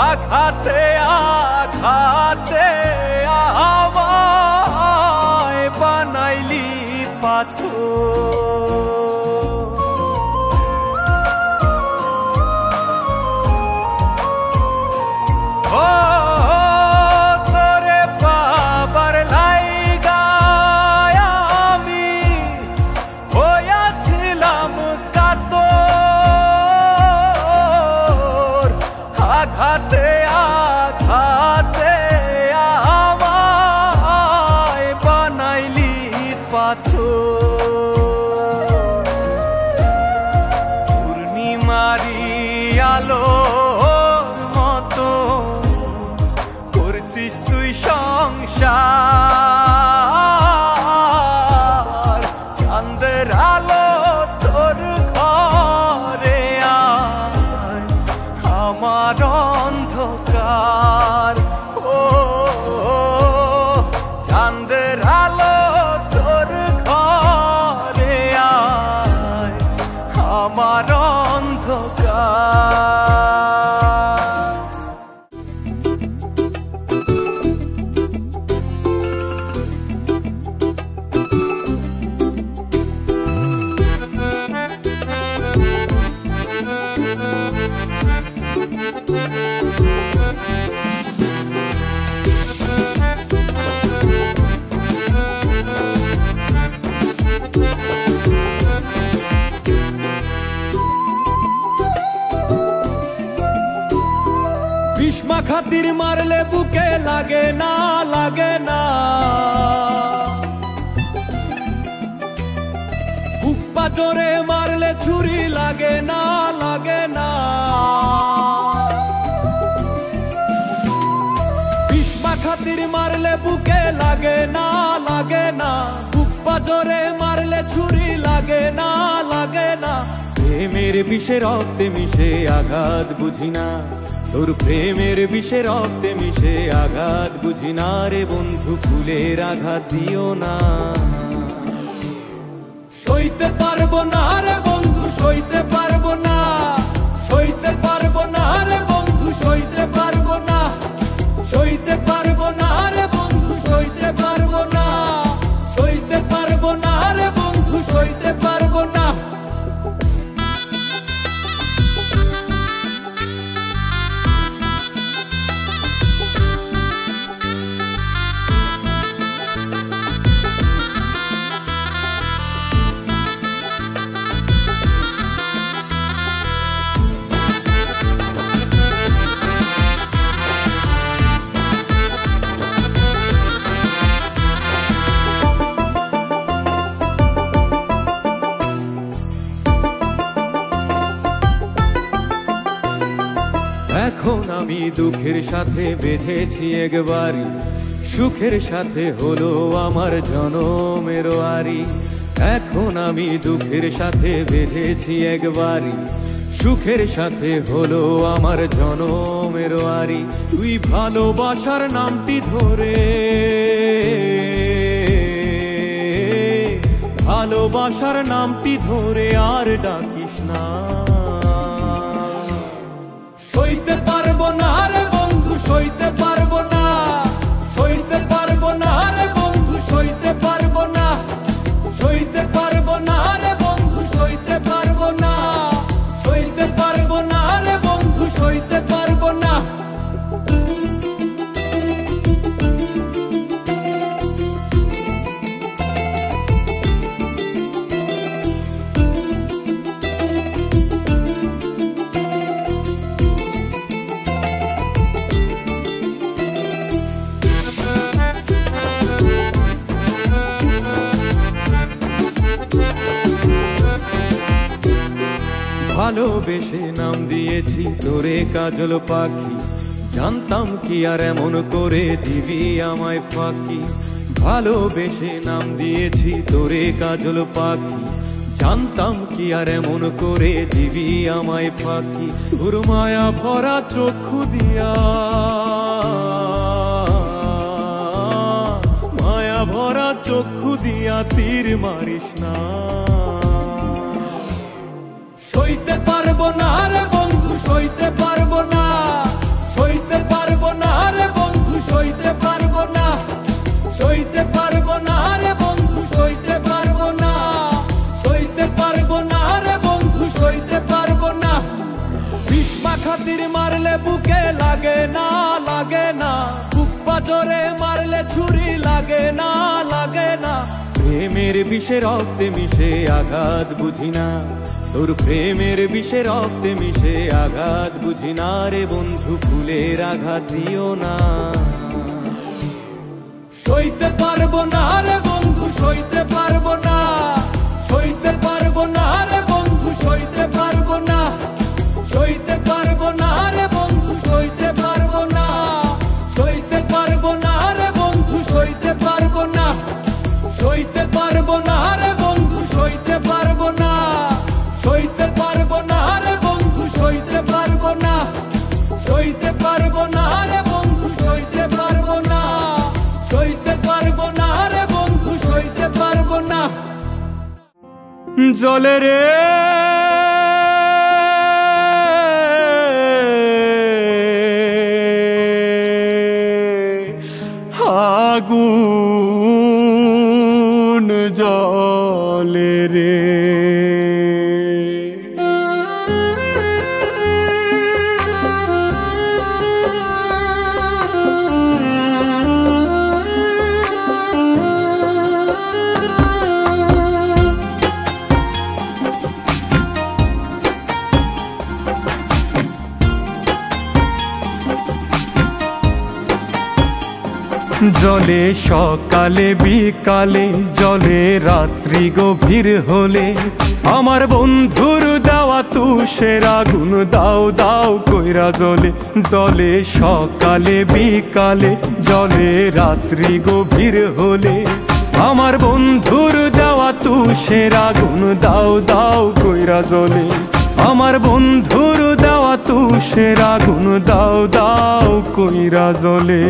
আঘাতে আঘাতে আমায় বানাইলি পাথর। আঘাতে আঘাতে আমায় বানাইলি পাথর। পূর্ণিমারি আলোর মতো করছিস তুই সংসার, চাঁদের আলো তোর ঘরে আজ আমার অন্ধকার। ও চাঁদের আলো তোর ঘরে আজ আমার অন্ধকার। বিষ্মা খাতির মারলে বুকে লাগে না, লাগে না। কুপ্পা জোরে মারলে ছুরি লাগে না, লাগে না। বিষ্মা খাতির মারলে বুকে লাগে না, লাগে না। কুপ্পা জোরে মারলে ছুরি লাগে না, লাগে না। প্রেমের বিষে রক্তে মিশে আঘাত বুঝি না, তোর প্রেমের বিষে রক্তে মিশে আঘাত বুঝি না রে বন্ধু, ফুলের আঘাত দিও না। সইতে পারবো না রে বন্ধু, সইতে পারবো না, সইতে পারবো না রে বন্ধু, সইতে পারবো না, সইতে পারবো না রে বন্ধু, সইতে পারবো না, সইতে পারবো না রে বন্ধু, সইতে পারবো না। আমি দুঃখের সাথে বেঁধেছি একবারই, সুখের সাথে হলো আমার জনমের আরি। এখন আমি দুঃখের সাথে বেঁধেছি একবারই, সুখের সাথে হলো আমার জনমের আরি। তুই ভালোবাসার নামটি ধরে, ভালোবাসার নামটি ধরে আর ডাকিস না। সইতে পারবো না রে বন্ধু, সইতে পারবো না, সইতে পারবো না রে বন্ধু, সইতে পারবো না, সইতে পারবো না রে বন্ধু, সইতে পারবো না, সইতে পারবো না রে বন্ধু, সইতে পারবো না। ভালোবেসে নাম দিয়েছি তোরে কাজল পাখি, জানতাম কি আর এমন করে দিবি আমায় ফাঁকি। ভালোবেসে নাম দিয়েছি তোরে কাজল পাখি, জানতাম কি আর এমন করে দিবি আমায় ফাঁকি। তোর মায়া ভরা চক্ষু দিয়া, মায়া ভরা চক্ষু দিয়া তীর মারিস না। সইতে পারবো না রে বন্ধু, সইতে পারবো না, সইতে পারবো না রে বন্ধু, সইতে পারবো না, সইতে পারবো না রে বন্ধু, সইতে পারবো না, সইতে পারবো না রে বন্ধু, সইতে পারবো না। বিষ মাখাতির মারলে বুকে লাগে না, লাগে না, বুক পাজরে মারলে ছুরি লাগে না, লাগে না। প্রেমের বিষে রক্তে মিশে আঘাত বুঝি না, তোর প্রেমের বিষে রক্তে মিশে আঘাত বুঝি না রে বন্ধু, ফুলের আঘাত দিও না। সইতে পারবো না রে বন্ধু, সইতে পারবো না, সইতে পারবো না রে বন্ধু, সইতে পারবো না, সইতে পারবো না রে বন্ধু, সইতে পারবো না, সইতে পারবো না রে বন্ধু, সইতে পারবো না, সইতে পারবো না রে বন্ধু, সইতে পারবো না, সইতে পারবো না রে বন্ধু, সইতে পারবো না, সইতে পারবো না রে বন্ধু, সইতে পারবো না, সইতে পারবো না রে বন্ধু, সইতে পারবো না। জলে রে আগুন জলে রে, জলে সকালে বিকালে, জলে রাত্রি গভীর হলে, আমার বন্ধুর দেওয়া তুষের আগুন দাও দাও কইরা জ্বলে। জলে সকালে বিকালে, জলে রাত্রি গভীর হলে, আমার বন্ধুর দেওয়া তুষের আগুন দাও দাও কইরা জ্বলে। আমার বন্ধুর দেওয়া তুষের আগুন দাও দাও কইরা জ্বলে।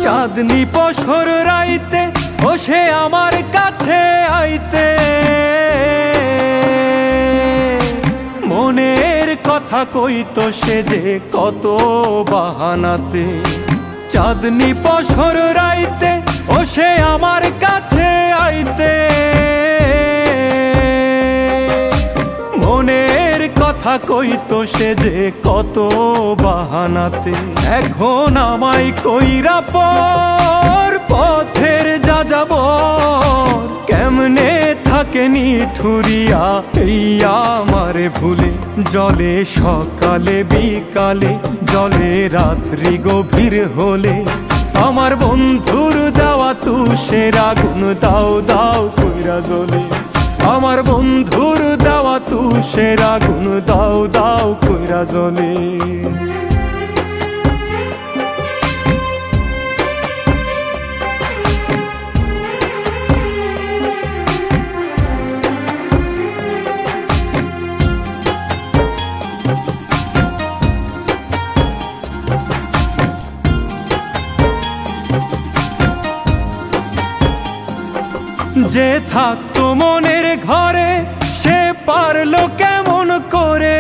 চাঁদনি পশর রাইতে বসে আমার কাছে আইতে, মনের কথা কইতো সে যে কত বাহানাতে। চাঁদনি পশর রাইতে বসে আমার কাছে আইতে, মনের কথা কথা কইতো সে যে কত বাহানাতে। এখন আমায় কইরা পর পথের যা যাব, কেমনে থাকে নিঠুরিয়া এই আমারে ভুলে। জলে সকালে বিকালে, জলে রাত্রি গভীর হলে, আমার বন্ধুর দেওয়া তুষের আগুন দাও দাও কইরা জ্বলে। আমার বন্ধুর দেওয়া তুষের আগুন দাও দাও কইরা জ্বলে। যে থাকতো মনের ঘরে সে পারলো কেমন করে,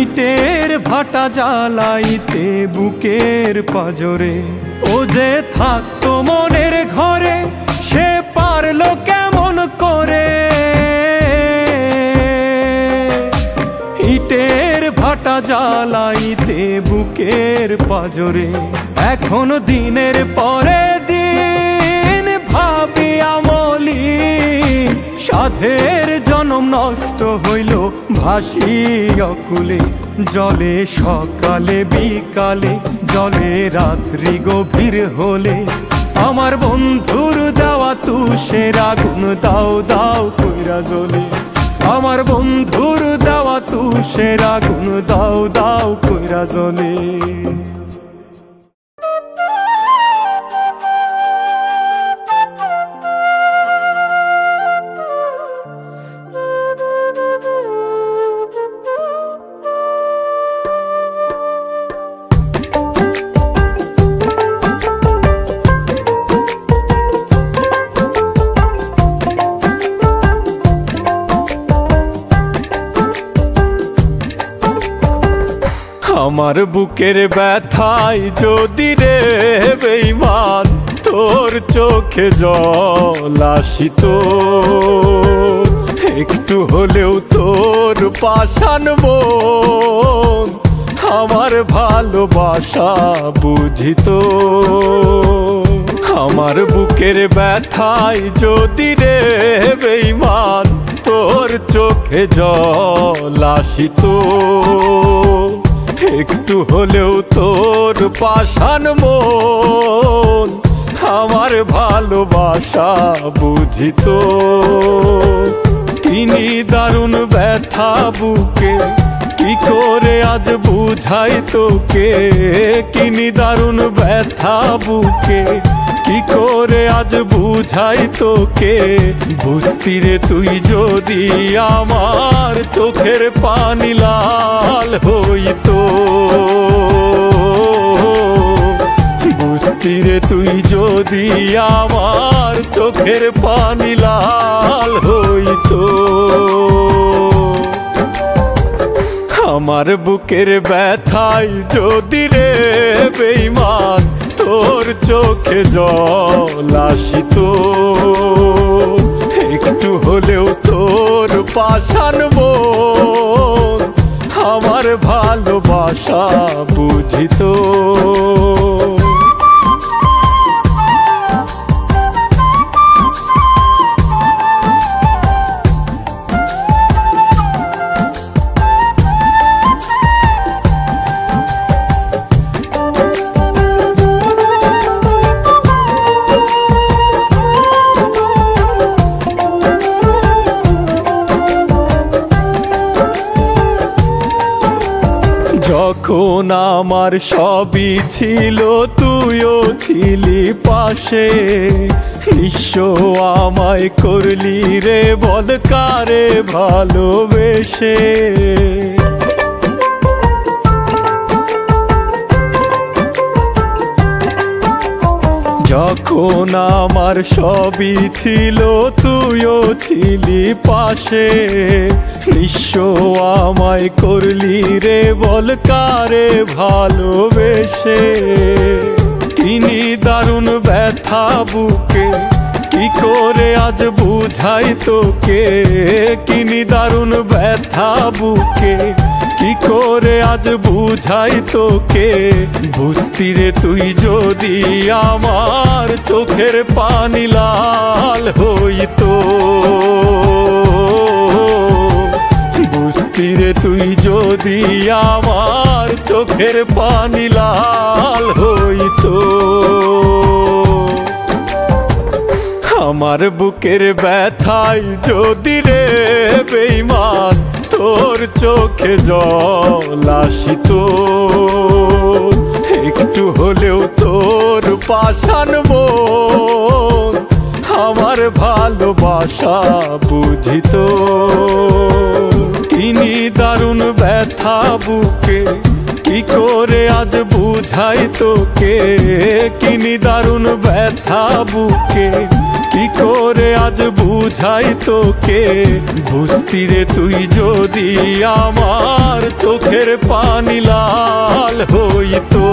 ইটের ভাটা জ্বালাইতে বুকের পাজরে। ও যে থাকতো মনের ঘরে সে পারলো কেমন করে, ইটের ভাটা জ্বালাইতে বুকের পাজরে। এখন দিনের পরে দিন ভাবি আমলি, সাধের জনম নষ্ট হইল ভাসি অকুলে। জলে সকালে বিকালে, জলে রাত্রি গভীর হলে, আমার বন্ধুর দেওয়া তুষের আগুন দাও দাও কইরা জ্বলে। আমার বন্ধুর দেওয়া তুষের আগুন দাও দাও কইরা জ্বলে। আমার বুকের ব্যথায় যদি রে বেঈমান তোর চোখে জল আসিত, একটু হলেও তোর পাষাণ মন আমার ভালোবাসা বুঝিত। আমার বুকের ব্যথায় যদি রে বেঈমান তোর চোখে জল আসিত, একটু হলেও তোর পাষাণ মন আমার ভালোবাসা বুঝিত। কিনি দারুণ ব্যথা বুকে, কি করে আজ বুঝাই তোকে। কিনি দারুণ ব্যথা বুকে, কি করে আজ বুঝাই তোকে। বুঝতি রে তুই যদি আমার চোখের পানি লাল হইতো, বুঝতি রে তুই যদি আমার চোখের পানি লাল হইতো। আমার বুকের ব্যথায় যদি রে বেঈমান তোর চোখে জল আসিত, একটু হলেও তোর পাষাণ মন আমার ভালোবাসা বুঝিত। যখন আমার সবই ছিল তুইও ছিলি পাশে, নিঃস্ব আমায় করলি রে বল কারে ভালোবেসে। যখন আমার সবই ছিল তুইও ছিলি পাশে, নিঃস্ব আমায় করলি রে বল কারে ভালোবেসে। কিনি দারুণ ব্যথা বুকে, কি কি করে আজ বুঝাই তোকে কি নিদারুণ ব্যথা বুকে কি করে আজ বুঝাই তোকে বুঝতি রে তুই যদি আমার চোখের পানি লাল হইতো বুঝতি রে তুই যদি আমার চোখের পানি লাল হইতো আমার বুকের ব্যথায় যদি রে বেঈমান তোর চোখে জল আসিতো একটু হলেও তোর পাষাণ মন আমার ভালোবাসা বুঝিতো কি নিদারুণ ব্যথা বুকে কি করে আজ বুঝাই তোকে কি নিদারুণ ব্যথা বুকে কি করে আজ বুঝাই তোকে বুঝতি রে তুই যদি আমার চোখের পানি লাল হইতো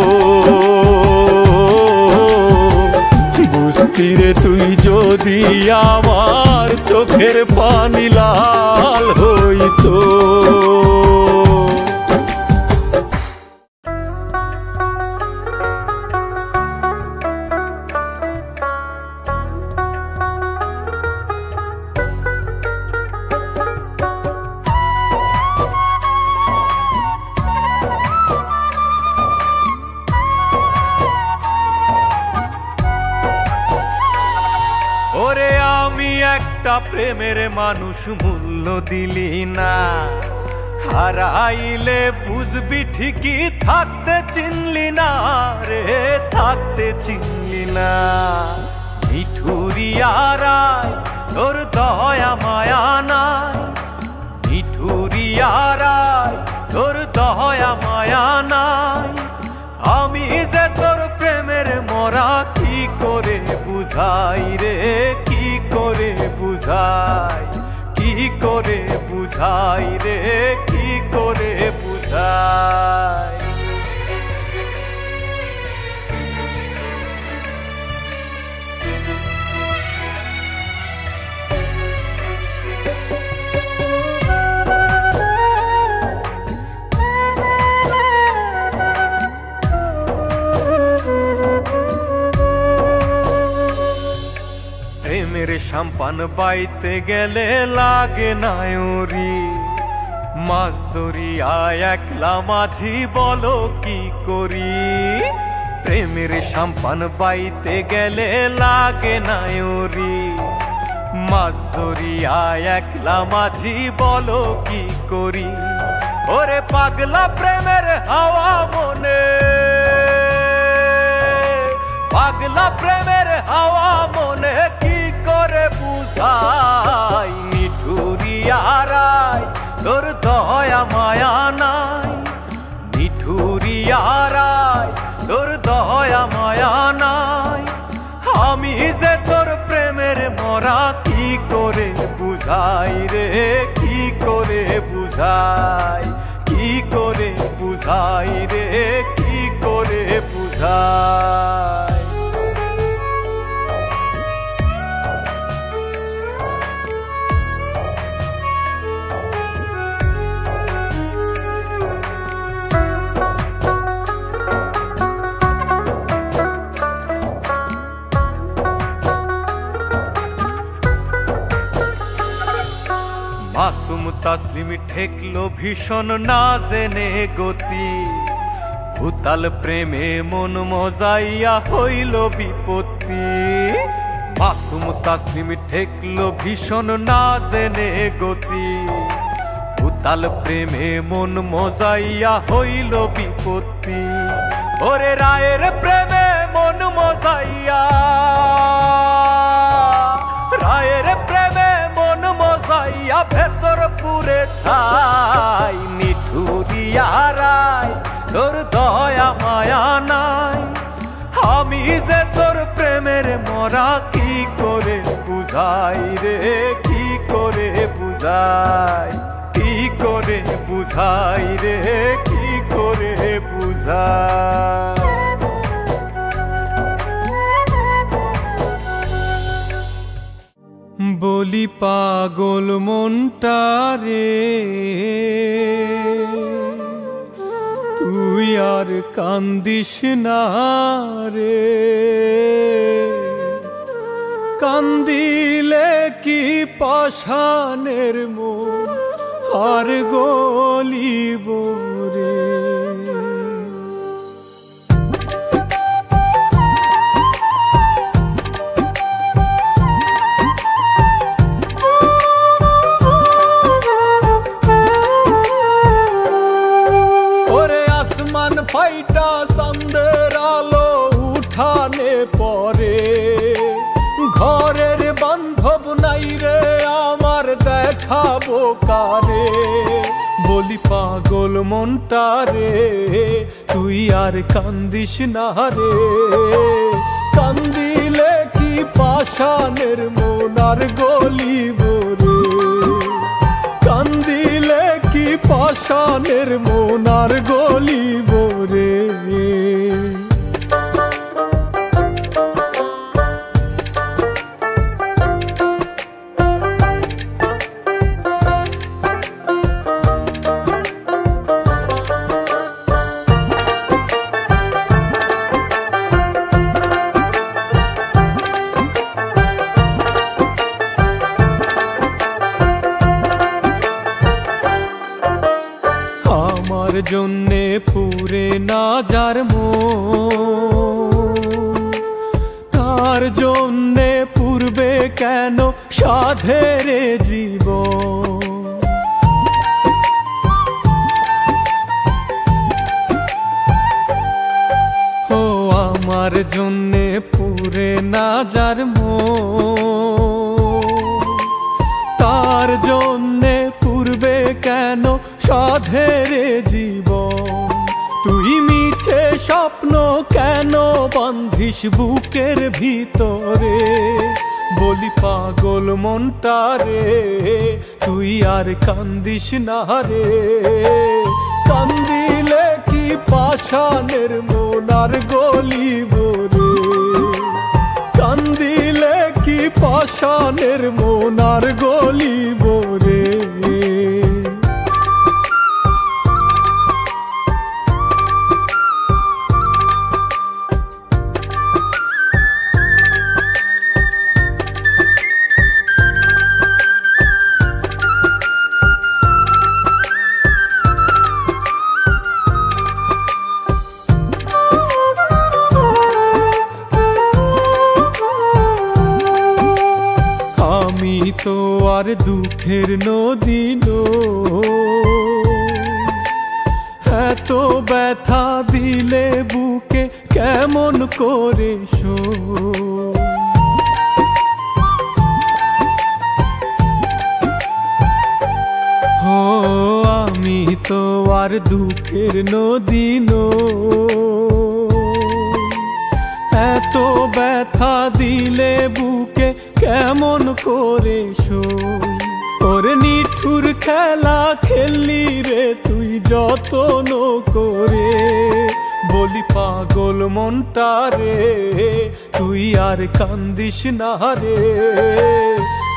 বুঝতি রে তুই যদি আমার চোখের পানি লাল হইতো ওরে আমি একটা প্রেমের মানুষ মূল্য দিলি না হারাইলে বুঝবি ঠিকই থাকতে চিনলি না রে থাকতে চিনলি না মিঠুরিয়ারায় তোর দয়া মায়া নাই মিঠুরিয়ারায় তোর দয়া মায়া নাই আমি যে তোর প্রেমের মরা কি করে বুঝাই রে কি করে বুঝাই কি করে বুঝাই রে কি করে বুঝাই সাম্পান বাইতে গেলে লাগে না ওরি মাছ ধরিয়া একলা মাঝি বলো কি করি প্রেমের সাম্পান বাইতে গেলে লাগে না ওরি মাছ ধরিয়া একলা মাঝি বলো কি করি ওরে পাগলা প্রেমের হাওয়া মনে পাগলা প্রেমের হাওয়া মনে কি করে বুঝাই মিঠুরিয়ারায় তোর দয়া মায়া নাই মিঠুরিয়ারায় তোর দয়া মায়া নাই আমি যে তোর প্রেমের মরা কি করে বুঝাই রে কি করে বুঝাই কি করে বুঝাই রে কি করে বুঝাই মাসুম তাসলিম ঠেকলো ভীষণ না জেনে গতি উতাল প্রেমে মন মজাইয়া হইল বিপত্তি মাসুম তাসলিম ঠেকলো ভীষণ না জেনে গতি উতাল প্রেমে মন মজাইয়া হইল বিপত্তি ওরে রায়ের প্রেমে মন মজাইয়া রায়ের প্রেমে মন মজাইয়া ভেতর পুরে ছাই নিঠুরিয়ারায় তোর দয়া মায়া নাই আমি যে তোর প্রেমের মরা কি করে বুঝাই রে কি করে বুঝাই কি করে বুঝাই রে কি করে বুঝাই পাগল মনটারে তুই আর কান্দিস না রে, কান্দিলে কি পাষাণের মন আর গলিব রে। ফাইটা চাঁদের আলো উঠানে পরে, ঘরের বান্ধব নাই রে আমার দেখাবো কারে। বলি পাগল মনটারে তুই আর কান্দিস না রে, কান্দিলে কি পাষাণের মন আর গলিব রে, কান্দিলে কি পাষাণের মন আর গলিব রে। আমার জন্যে পুরে না যার মন, তার জন্যে পূর্বে কেন সাধের জীবন। ও আমার জন্যে পুরে না যার মন, তার জন্যে পূর্বে কেন সাধের জীবন। তুই মিছে স্বপ্ন কেন বান্ধিস বুকের ভিতরে, বলি পাগল মনটারে তুই আর কান্দিস না রে, কান্দিলে কি পাষাণের মন আর গলিব রে, কান্দিলে কি পাষাণের মন আর গলিব রে। আমি তো আর দুঃখের নদী এত ব্যথা দিলে বুকে কেমন করে শো। ও আমি তো আর দুঃখের নদী এত ব্যথা দিলে বুকে কেমন করে শোই। ওর নিঠুর খেলা খেললি রে তুই যতন করে, বলি পাগল মনটারে তুই আর কান্দিস না রে,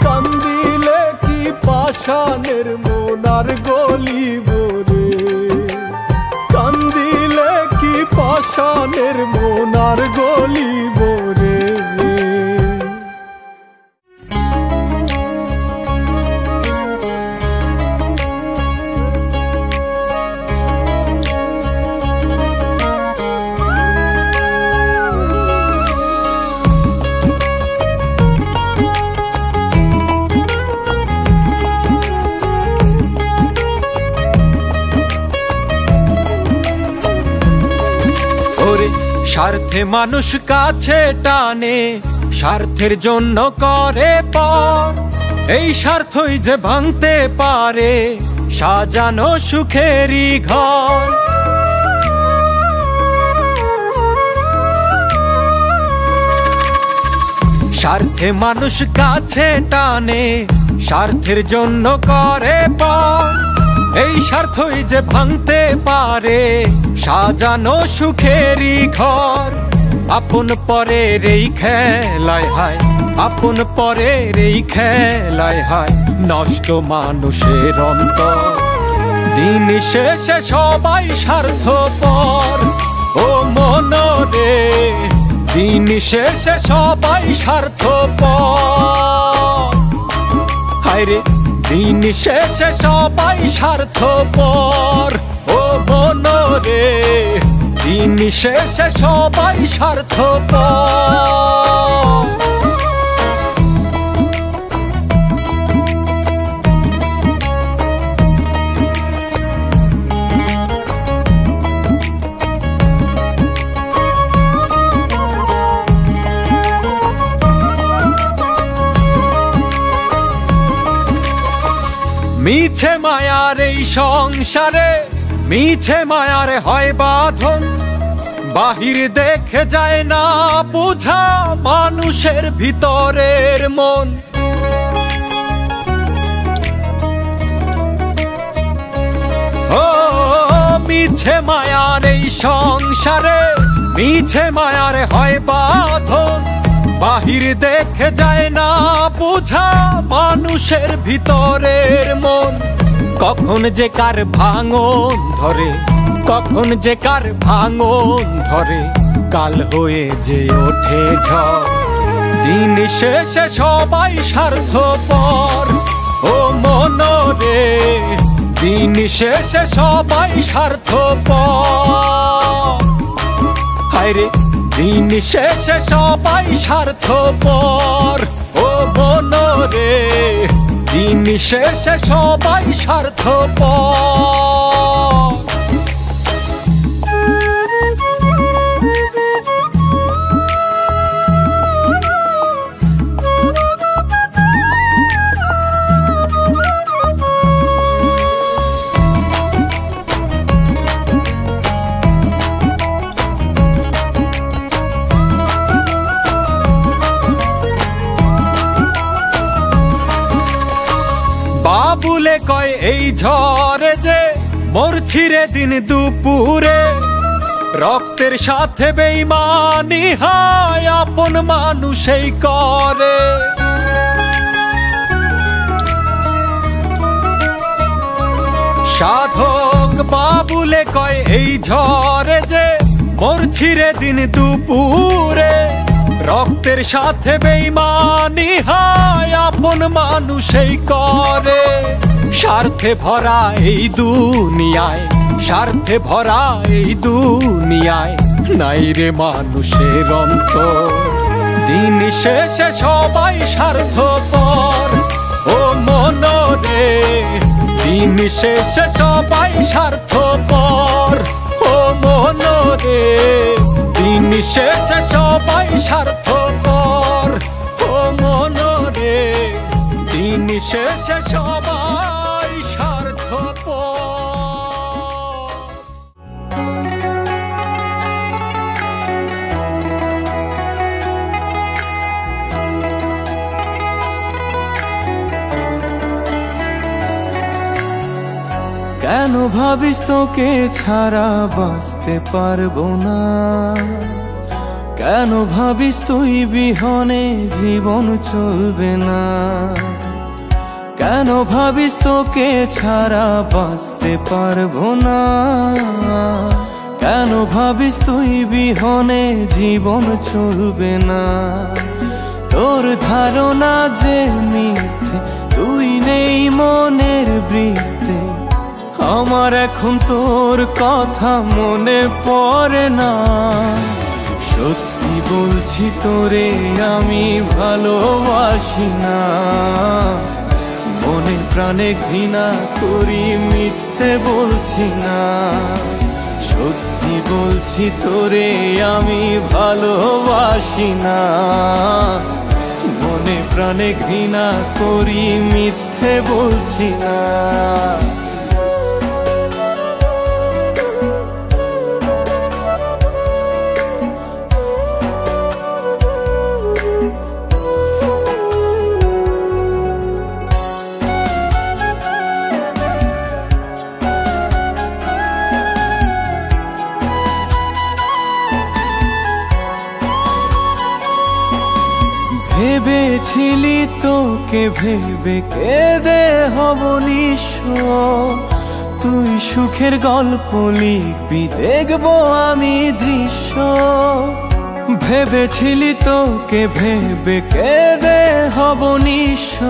কান্দিলে কি পাষাণের মন আর গলিব রে, কান্দিলে কি পাষাণের মন আর গলিব রে। স্বার্থে মানুষ কাছে টানে, স্বার্থের জন্য করে পর, এই স্বার্থই যে ভাঙতে পারে সাজানো সুখেরই ঘর। স্বার্থে মানুষ কাছে টানে, স্বার্থের জন্য করে পর, এই স্বার্থই যে ভাঙতে পারে সাজানো সুখেরই ঘর। আপন পরের এই খেলায় হায় আপন পরের এই খেলায় হায় নষ্ট মানুষের অন্তর। দিন শেষে সবাই স্বার্থপর ও মনরে, দিন শেষে সবাই স্বার্থপর। হায়রে দিন শেষে সবাই স্বার্থপর ও মনরে, দিন শেষে সবাই স্বার্থপর। মিছে মায়ার এই সংসারে, মিছে মায়ার হয় বাঁধন, বাহির দেখে যায় না বুঝা মানুষের ভিতরের মন। ও মিছে মায়ার এই সংসারে, মিছে মায়ার হয় বাঁধন, বাহির দেখে যায় না বুঝা মানুষের ভিতরের মন। কখন যে কার ভাঙন ধরে, কখন যে কার ভাঙন ধরে, কাল হয়ে যে ওঠে ঝড়। দিন শেষে সবাই স্বার্থপর ও মনরে, দিন শেষে সবাই স্বার্থপর। হায়রে দিন শেষে সবাই স্বার্থপর ও মনরে, দিন শেষে সবাই স্বার্থপর। বাবুলে কয় এই ঝড়ে যে মরছি রে দিন দুপুরে, রক্তের সাথে বেঈমানি হয় আপন মানুষই করে। সাধক বাবুলে কয় এই ঝড়ে যে মরছি রে দিন দুপুরে, রক্তের সাথে বেঈমানি হয় আপন মানুষই করে। স্বার্থে ভরা এই দুনিয়ায়, স্বার্থে ভরা এই দুনিয়ায় নাই রে মানুষের অন্তর। দিন শেষে সবাই স্বার্থপর ও মনরে, দিন শেষে সবাই স্বার্থপর ও মনরে, দিন শেষে সবাই স্বার্থপর ও মনরে, দিন শেষে সবাই স্বার্থপর। কেন ভাবিস তোকে ছাড়া বাঁচতে পারবো না, কেন ভাবিস তুই বিহনে জীবন চলবে না, কেন ভাবিস তোকে ছাড়া বাঁচতে পারবো না, কেন ভাবিস তুই বিহনে জীবন চলবে না। তোর ধারণা যে মিথ্যে, তুই নেই মনের বৃত্তে, আমার এখন তোর কথা মনে পড়ে না। সত্যি বলছি তোরে আমি ভালোবাসি না, মনে প্রাণে ঘৃণা করি মিথ্যে বলছি না। সত্যি বলছি তোরে আমি ভালোবাসি না, মনে প্রাণে ঘৃণা করি মিথ্যে বলছি না। ভেবেছিলি তোকে ভেবে কেঁদে হব নিঃস্ব, তুই সুখের গল্প লিখবি দেখবো আমি দৃশ্য। ভেবেছিলি তোকে ভেবে কেঁদে হব নিঃস্ব,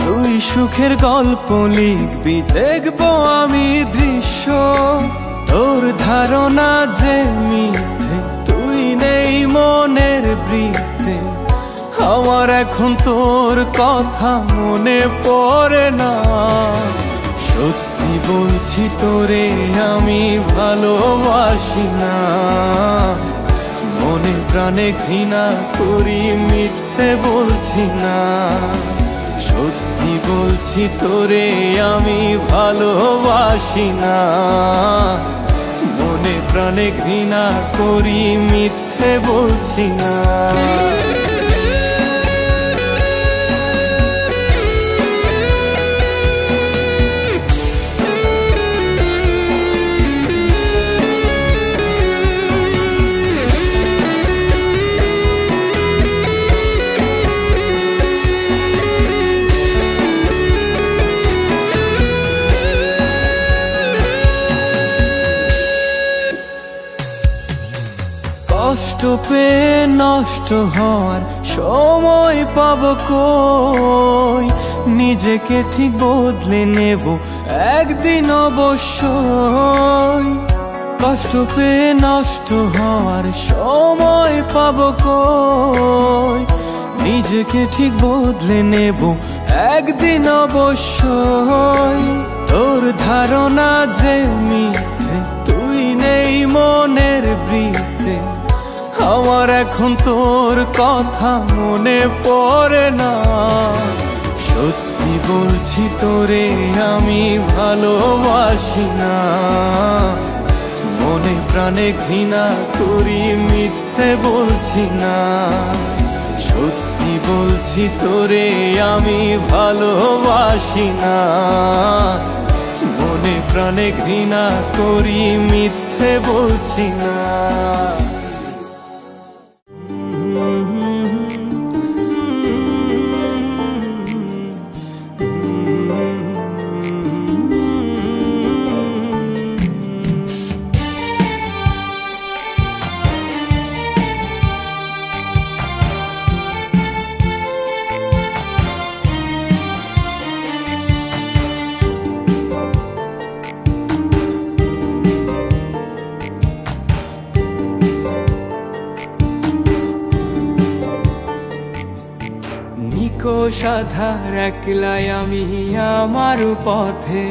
তুই সুখের গল্প লিখবি দেখবো আমি দৃশ্য। তোর ধারণা যে মিথ্যে, তুই নেই মনের বৃত্তে, আমার এখন তোর কথা মনে পড়ে না। সত্যি বলছি তোরে আমি ভালোবাসি না, মনে প্রাণে ঘৃণা করি মিথ্যে বলছি না। সত্যি বলছি তোরে আমি ভালোবাসি না, মনে প্রাণে ঘৃণা করি মিথ্যে বলছি না। কষ্ট পেয়ে নষ্ট হওয়ার সময় পাব কই, নিজেকে ঠিক বদলে নেব একদিন অবশ্যই। কষ্ট পেয়ে নষ্ট হওয়ার সময় পাব কই, নিজেকে ঠিক বদলে নেব একদিন অবশ্যই। তোর ধারণা যে মিথ্যে, তুই নেই মনের বৃত্তে, আমার এখন তোর কথা মনে পড়ে না। সত্যি বলছি তোরে আমি ভালোবাসি না, মনে প্রাণে ঘৃণা করি মিথ্যে বলছি না। সত্যি বলছি তোরে আমি ভালোবাসি না, মনে প্রাণে ঘৃণা করি মিথ্যে বলছি না। সাধার একলাই আমি আমার পথে,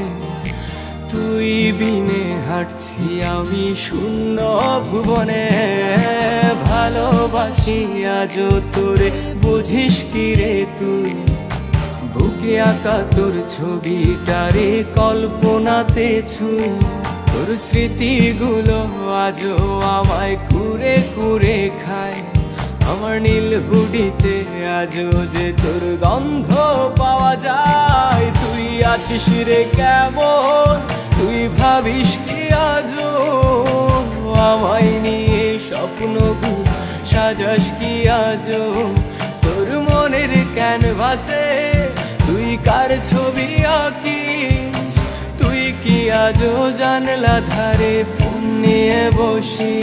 তুই বিনে হাঁটছি আমি শূন্য ভুবনে। ভালোবাসি আজও তোরে বুঝিস কি রে তুই, বুকে আঁকা তোর ছবিটারে কল্পনাতে ছুঁই। তোর স্মৃতিগুলো আজও আমায় কুরে কুরে খায়, আমার নীল হুডিতে আজও যে তোর গন্ধ পাওয়া যায়। তুই আছিস রে কেমন, তুই ভাবিস কি আজও আমায় নিয়ে স্বপ্নগুলো সাজাস কি আজও। তোর মনের ক্যানভাসে তুই কার ছবি আঁকিস, তুই কি আজও জানলা ধারে ফোন নিয়ে বসি।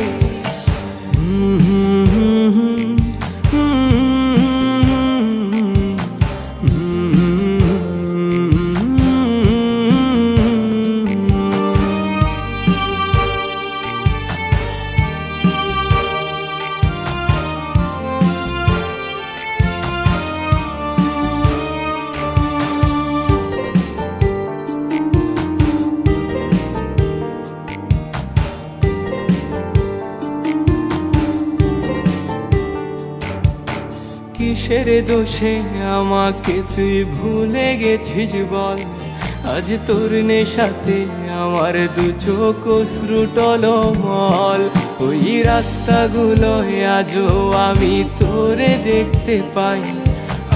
কিসের দোষে আমাকে তুই ভুলে গেছিস বল, আজ তোর নেশাতে আমার দু চোখ অশ্রু টলমল। ওই রাস্তাগুলো আজও আমি তোরে দেখতে পাই,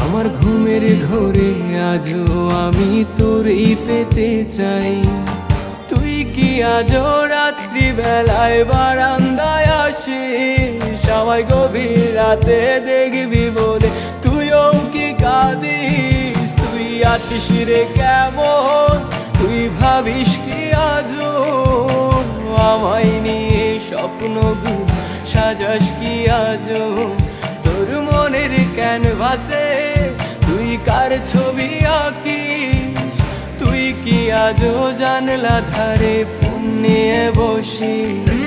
আমার ঘুমের ঘোরে আজও আমি তোরেই পেতে চাই। তুই কি আজও রাত্রি বেলায় বারান্দায় আসিস, আমায় গভীর রাতে দেখবি বলে কাঁদিস তুই আছিস রে কেমন তুই ভাবিস কি আজও আমায় নিয়ে স্বপ্নগুলো সাজাস কি আজও তোর মনের ক্যানভাসে তুই কার ছবি আঁকিস তুই কি আজও জানলা ধারে ফোন নিয়ে বসিস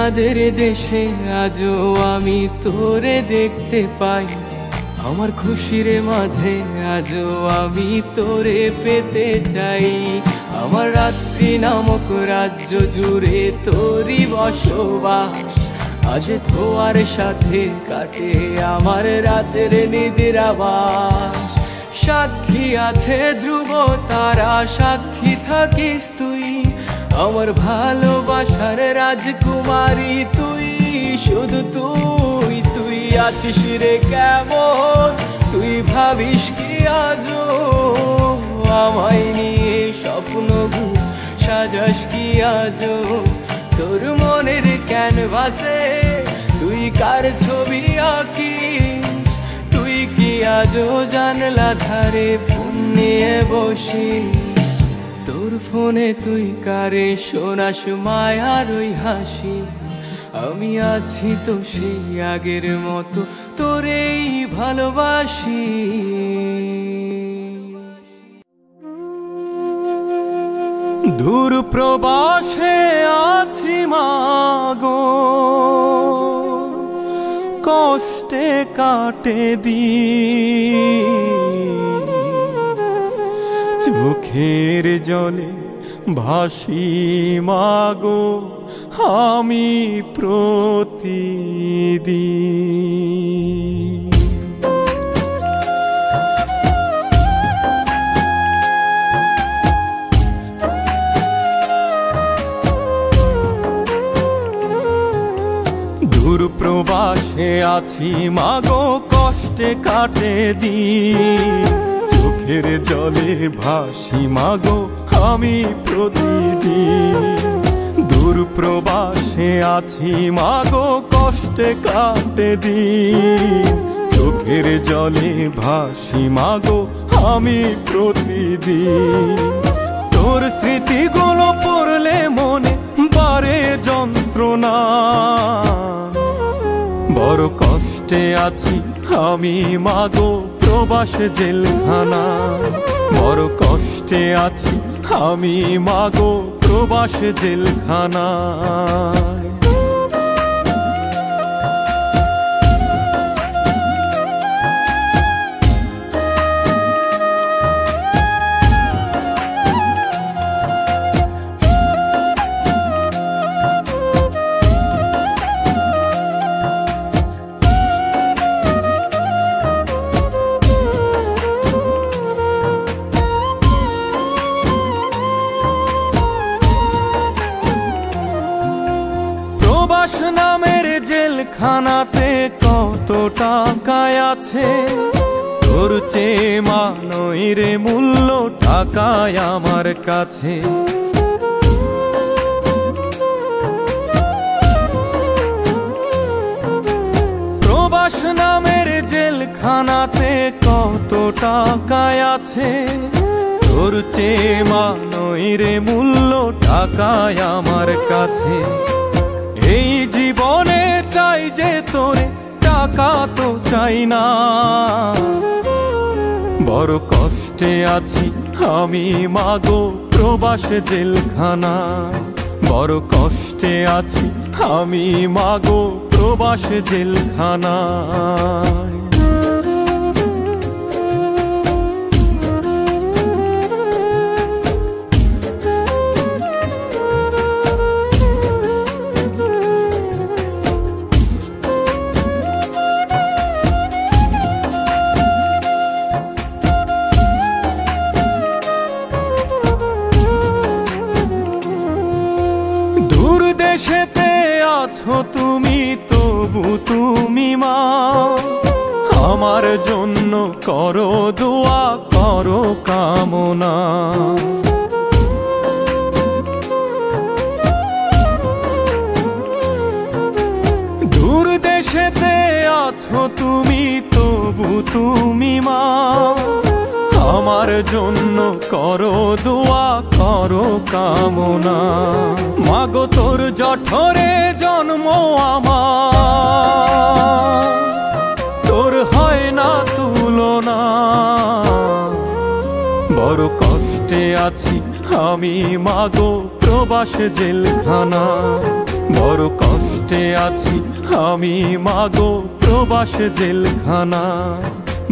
চাঁদের দেশে আজও আমি তোরে দেখতে পাই আমার খুশির মাঝে আজও আমি তোরে পেতে চাই আমার রাত্রি নামক রাজ্য জুড়ে তোরই বসবাস আজ তোমার সাথে কাটে আমার রাতের নিদ্রাবাস সাক্ষী আছে ধ্রুব তারা সাক্ষী থাকিস তুই আমার ভালোবাসার রাজকুমারী তুই শুধু তুই তুই আছিস রে কেমন তুই ভাবিস কি আজও আমায় নিয়ে স্বপ্নগুলো সাজাস কি আজও তোর মনের ক্যানভাসে তুই কার ছবি আঁকিস তুই কি আজও জানলা ধারে ফোন নিয়ে বসিস তোর ফোনে তুই কারে শোনাস মায়ার ওই হাসি আমি আছি তো সেই আগের মতো তোরেই ভালোবাসি দূর প্রবাসে আছি মাগো কষ্টে কাটে দিন চোখের জলে ভাসি মাগো আমি প্রতিদিন দূর প্রবাসে আছি মাগো কষ্টে কাটে দিন চোখের জলে ভাসি মাগো আমি প্রতিদিন দূর প্রবাসে আছি মাগো কষ্টে কাটে দিন চোখের জলে ভাসি মাগো আমি প্রতিদিন তোর স্মৃতিগুলো পড়লে মনে বারে যন্ত্রণা বড় কষ্টে আছি আমি মাগো প্রবাস জেলখানা বড় কষ্টে আছি আমি মাগো প্রবাস জেলখানা প্রবাস নামের জেলখানাতে কত টাকায় আছে তোর চেয়ে মানই রে মূল্য টাকায় আমার কাছে প্রবাস নামের জেলখানাতে কত টাকায় আছে তোর চেয়ে মানই রে মূল্য টাকায় আমার কাছে এই জীবনে চাই যে তোরে টাকা তো চাই না বড় কষ্টে আছি আমি মাগো প্রবাস জেলখানা বড় কষ্টে আছি আমি মাগো প্রবাস জেলখানা দেশে তবু তুমি মা আমার জন্য করো দোয়া করো কামনা। দূর দেশেতে আছো তুমি তবু তুমি মা আমার জন্য করো দোয়া করো কামনা। মাগো তোর জঠরে জন্ম আমার তোর হয় না তুলনা। বড় কষ্টে আছি আমি মাগো প্রবাস জেলখানা। বড় কষ্টে আছি আমি মাগো প্রবাস জেলখানা।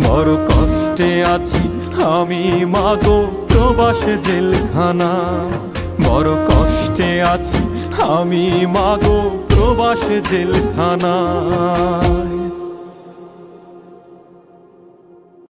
বড় কষ্টে আছি আমি মাগো প্রবাস জেলখানা। বড় কষ্টে আছি আমি মাগো প্রবাস জেলখানা।